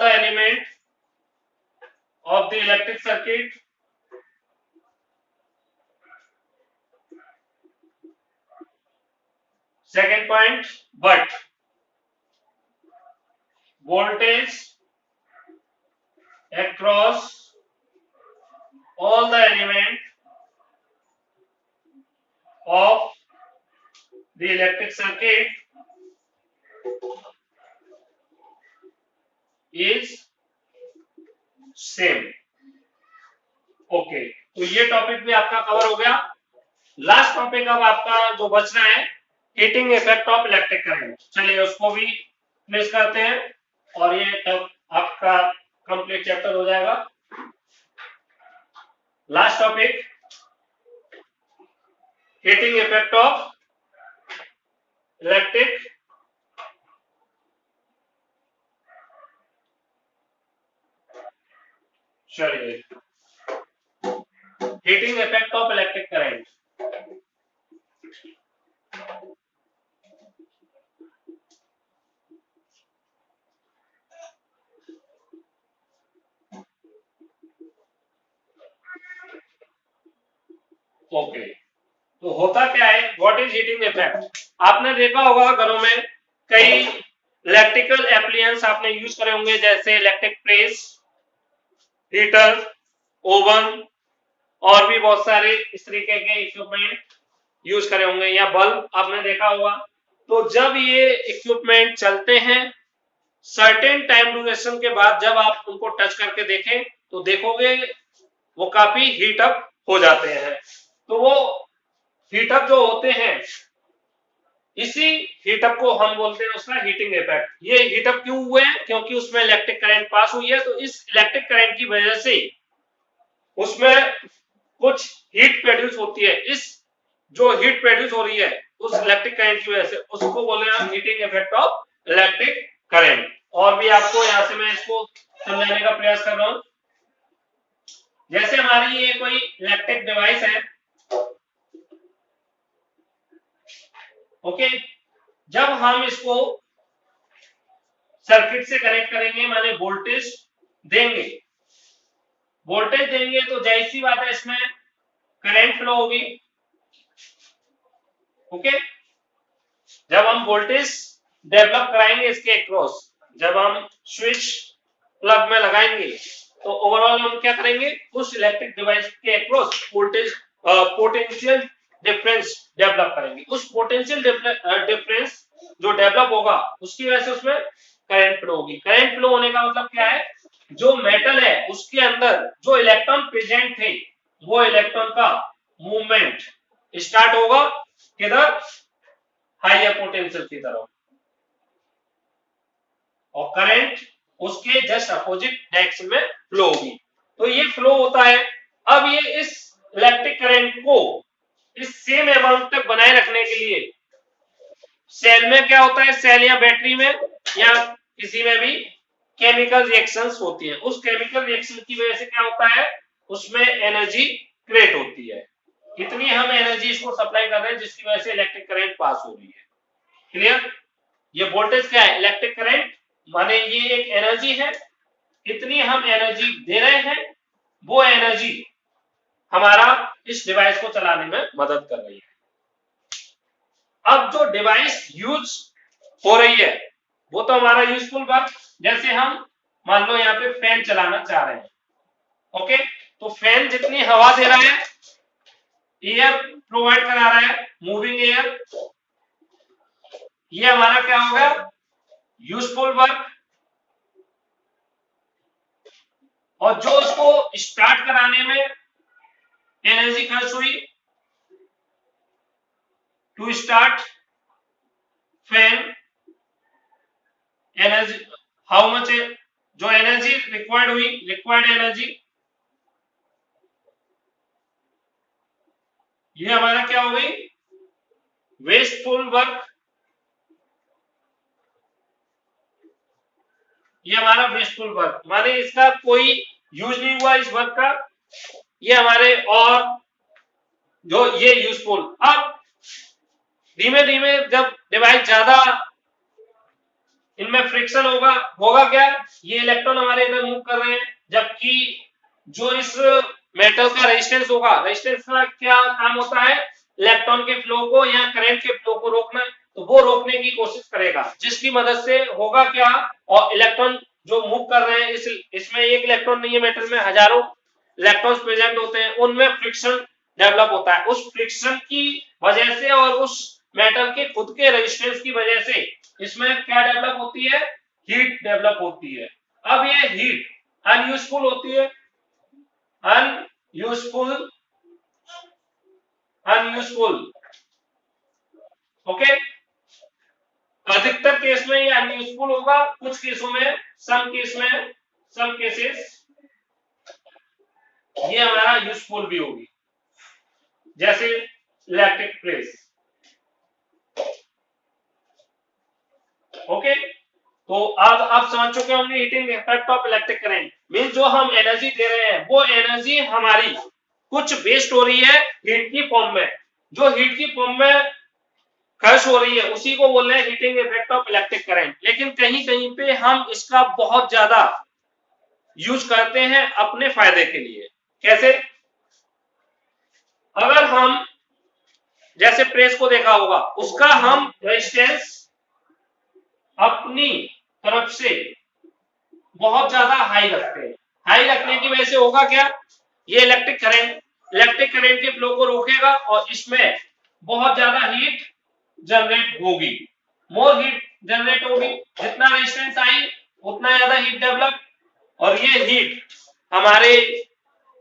element of the electric circuit. Second point, but voltage across all the element of the electric circuit is same. Okay, तो ये topic भी आपका cover हो गया। Last topic अब आपका जो बच रहा है, heating effect of electric current. चलिए उसको भी फिनिश करते हैं और ये तब आपका कंप्लीट चैप्टर हो जाएगा। Last topic, heating effect of electric चलिए heating effect of electric current. Okay, तो होता क्या है, व्हाट इज हीटिंग इफेक्ट? आपने देखा होगा घरों में कई इलेक्ट्रिकल एप्लायंस आपने यूज करे होंगे, जैसे इलेक्ट्रिक प्रेस, हीटर, ओवन और भी बहुत सारे इस तरीके के इक्विपमेंट यूज करे होंगे, या बल्ब आपने देखा होगा। तो जब ये इक्विपमेंट चलते हैं, सर्टेन टाइम ड्यूरेशन के बाद जब आप उनको टच करके देखें तो देखोगे वो काफी हीट अप हो जाते हैं। तो वो हीट अप जो होते हैं, इसी हीट अप को हम बोलते हैं उसका हीटिंग इफेक्ट। ये हीट अप क्यों हुए हैं? क्योंकि उसमें इलेक्ट्रिक करंट पास हुई है, तो इस इलेक्ट्रिक करंट की वजह से उसमें कुछ हीट प्रोड्यूस होती है। इस जो हीट प्रोड्यूस हो रही है उस इलेक्ट्रिक करंट की वजह से, उसको बोले हम heating effect of electric current. और भी आपको यहां से मैं इसको समझाने का प्रयास कर रहा हूं। जैसे हमारी ये कोई इलेक्ट्रिक डिवाइस है, ओके, जब हम इसको सर्किट से कनेक्ट करेंगे, माने वोल्टेज देंगे, तो जाहिर सी बात है इसमें करंट फ्लो होगी। ओके, जब हम वोल्टेज डेवलप कराएंगे इसके अक्रॉस, जब हम स्विच प्लग में लगाएंगे तो ओवरऑल हम क्या करेंगे, उस इलेक्ट्रिक डिवाइस के across voltage potential difference develop करेंगे। उस पोटेंशियल डिफरेंस जो डेवलप होगा उसकी वजह से उसमें करंट फ्लो होगी। करंट फ्लो होने का मतलब क्या है, जो मेटल है उसके अंदर जो इलेक्ट्रॉन प्रेजेंट थे, वो इलेक्ट्रॉन का मूवमेंट स्टार्ट होगा किधर, हायर पोटेंशियल की तरफ, और करंट उसके जस्ट अपोजिट डायरेक्शन में फ्लो होगी। तो ये फ्लो होता है। अब ये इस इलेक्ट्रिक करंट को इस सेम अमाउंट तक बनाए रखने के लिए सेल में क्या होता है, सेल या बैटरी में या किसी में भी केमिकल रिएक्शंस होती हैं, उस केमिकल रिएक्शन की वजह से क्या होता है, उसमें एनर्जी क्रिएट होती है। इतनी हम एनर्जी इसको सप्लाई कर रहे हैं जिसकी वजह से इलेक्ट्रिक करंट पास हो रही है। क्लियर? ये वोल्टेज क्या है, इलेक्ट्रिक करंट माने ये एक एनर्जी है, इतनी हम एनर्जी दे रहे हैं, वो एनर्जी हमारा इस डिवाइस को चलाने में मदद कर रही है। अब जो डिवाइस यूज हो रही है वो तो हमारा यूजफुल वर्क, जैसे हम मान लो यहाँ पे फैन चलाना चाह रहे हैं, ओके, तो फैन जितनी हवा दे रहा है, एयर प्रोवाइड करा रहा है, मूविंग एयर, ये हमारा क्या होगा, यूजफुल वर्क। और जो इसको स्टार्ट कराने में एनर्जी खर्च हुई, to start fan energy, how much, जो एनर्जी रिक्वायर्ड हुई, रिक्वायर्ड एनर्जी, ये हमारा क्या हो गई, वेस्टफुल वर्क, ये हमारा वेस्टफुल वर्क माने इसका कोई यूज नहीं हुआ इस वर्क का, ये हमारे, और जो ये यूजफुल। अब धीमे धीमे जब डिवाइस ज्यादा इनमें फ्रिक्शन होगा, होगा क्या, ये इलेक्ट्रॉन हमारे इधर मूव कर रहे हैं, जबकि जो इस मेटल का रेजिस्टेंस होगा, रेजिस्टेंस का क्या काम होता है, इलेक्ट्रॉन के फ्लो को या करंट के फ्लो को रोकना, तो वो रोकने की कोशिश करेगा, जिसकी मदद से होगा क्या, और इलेक्ट्रॉन जो मूव कर रहे हैं, इसमें एक इलेक्ट्रॉन नहीं है, मेटल में हजारों इलेक्ट्रॉन्स प्रेजेंट होते हैं, उनमें फ्रिक्शन डेवलप होता है, उस फ्रिक्शन की वजह से और उस मेटल के खुद के रेजिस्टेंस की वजह से इसमें क्या डेवलप होती है, हीट डेवलप होती है। अब ये हीट अनयूजफुल होती है, अनयूजफुल, अनयूजफुल, ओके, अधिकतर केस में ये अनयूजफुल होगा, कुछ केसों में, सम केस में, सम केसेस ये हमारा यूजफुल भी होगी, जैसे इलेक्ट्रिक प्रेस, ओके। तो आज आप समझ चुके होंगे heating effect of electric current, mean जो हम एनर्जी दे रहे हैं वो एनर्जी हमारी कुछ वेस्ट हो रही है हीट की फॉर्म में, जो हीट की फॉर्म में खर्च हो रही है उसी को बोल रहे हैं heating effect of electric current. लेकिन कहीं कहीं पे हम इसका बहुत ज्यादा यूज करते हैं अपने फायदे के लिए। कैसे? अगर हम जैसे प्रेस को देखा होगा, उसका हम रेजिस्टेंस अपनी तरफ से बहुत ज्यादा हाई रखते हैं, हाई रखने की वजह से होगा क्या, ये इलेक्ट्रिक करंट के फ्लो को रोकेगा और इसमें बहुत ज्यादा हीट जनरेट होगी, मोर हीट जनरेट होगी, जितना रेजिस्टेंस आई उतना ज्यादा हीट डेवलप, और ये हीट हमारे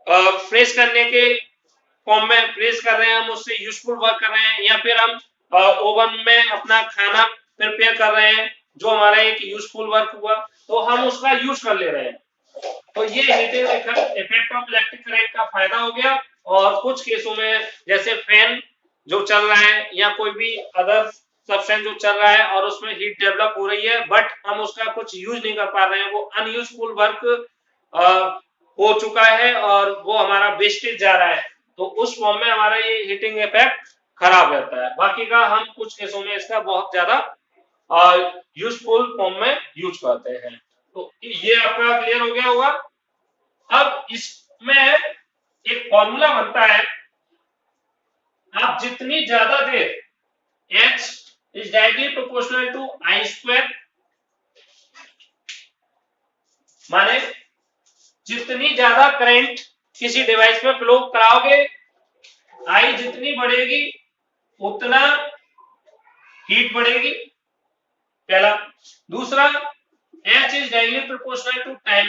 प्रेस करने के फॉर्म में प्रेस कर रहे हैं, हम उससे यूजफुल वर्क कर रहे हैं, या फिर हम ओवन में अपना खाना प्रिपेयर कर रहे हैं, जो हमारा एक यूजफुल वर्क हुआ, तो हम उसका यूज कर ले रहे हैं। तो ये heating effect of electric current का फायदा हो गया। और कुछ केसों में जैसे फैन जो चल रहा है या कोई भी अदर सब्सटेंस जो चल रहा है और उसमें हीट डेवलप हो रही है, बट हम उसका कुछ यूज नहीं कर पा रहे हैं, वो अनयूजफुल वर्क हो चुका है और वो हमारा वेस्टेज जा रहा है, तो उस फॉर्म में हमारा ये हीटिंग इफेक्ट खराब रहता है। बाकी का हम कुछ केसों में इसका बहुत ज्यादा यूजफुल फॉर्म में यूज करते हैं। तो ये आपका क्लियर हो गया होगा। अब इसमें एक फॉर्मूला बनता है, आप जितनी ज्यादा देर H is directly proportional to I square, माने जितनी ज्यादा करंट किसी डिवाइस में फ्लो कराओगे, I जितनी बढ़ेगी उतना हीट बढ़ेगी, पहला। दूसरा, H is directly proportional to time,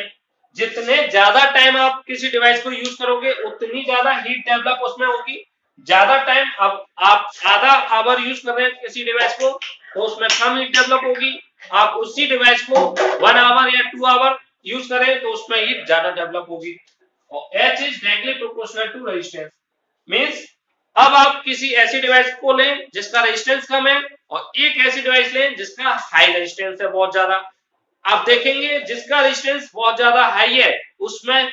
जितने ज्यादा टाइम आप किसी डिवाइस को यूज करोगे उतनी ज्यादा हीट डेवलप उसमें होगी। ज्यादा टाइम, अब आप आधा आवर यूज कर रहे हैं किसी डिवाइस को तो उसमें कम हीट डेवलप होगी, आप उसी डिवाइस को 1 आवर या 2 आवर यूज करें तो उसमें हीट ज्यादा डेवलप होगी। और H is directly proportional to resistance, means अब आप किसी ऐसी डिवाइस को लें जिसका रेजिस्टेंस कम है और एक ऐसी डिवाइस लें जिसका हाई रेजिस्टेंस है बहुत ज्यादा। आप देखेंगे जिसका रेजिस्टेंस बहुत ज्यादा हाई है उसमें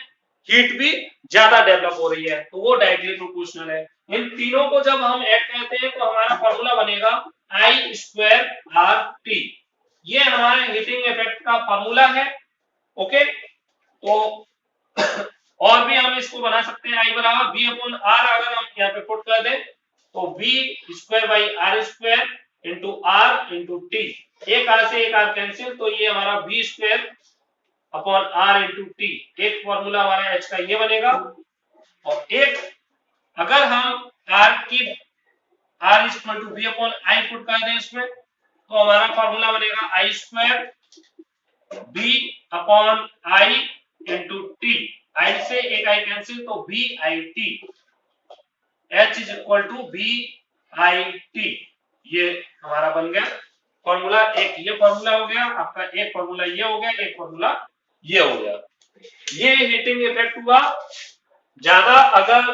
हीट भी ज्यादा डेवलप हो रही है, तो वो डायरेक्टली प्रोपोर्शनल है। इन तीनों को जब हम ऐड करते हैं तो हमारा फॉर्मूला बनेगा I स्क्वायर आर टी। ये हमारे हीटिंग इफेक्ट का फॉर्मूला है। ओके, तो और भी हम इसको बना सकते हैं I बराबर बी अपॉन आर, अगर हम यहाँ पे पुट कर दें तो B square by R square into R into T. एक आर से एक आर कैंसिल, तो ये हमारा B square upon R into T. एक फॉर्मूला हमारा एच का ये बनेगा, और एक अगर हम आर की R is equal to B upon I put कर दें इसमें, तो हमारा फॉर्मूला बनेगा I square B upon I into T. I से एक आई कैंसिल, तो B I T. H is equal to V I T. ये हमारा बन गया फॉर्मूला। एक ये फॉर्मूला हो गया आपका, एक फॉर्मूला ये हो गया, एक फॉर्मूला ये हो गया। ये हीटिंग इफेक्ट हुआ। ज्यादा अगर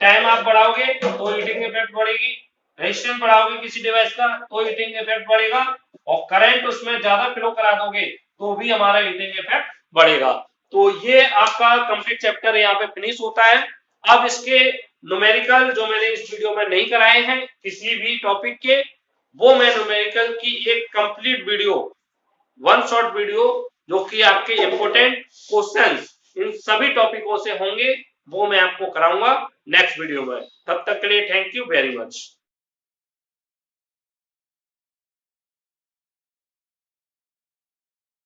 टाइम आप बढ़ाओगे तो हीटिंग इफेक्ट बढ़ेगी, रेजिस्टेंस बढ़ाओगे किसी डिवाइस का तो हीटिंग इफेक्ट बढ़ेगा, और करंट उसमें ज्यादा फ्लो करा दोगे तो भी हमारा हीटिंग इफेक्ट बढ़ेगा। तो ये आपका कंप्लीट चैप्टर यहाँ पे फिनिश होता है। अब इसके न्यूमेरिकल जो मैंने इस वीडियो में नहीं कराए हैं किसी भी टॉपिक के, वो मैं न्यूमेरिकल की एक complete video, one shot video, जो कि आपके इंपोर्टेंट क्वेश्चंस इन सभी टॉपिकों से होंगे, वो मैं आपको कराऊंगा नेक्स्ट वीडियो में। तब तक के लिए थैंक यू वेरी मच।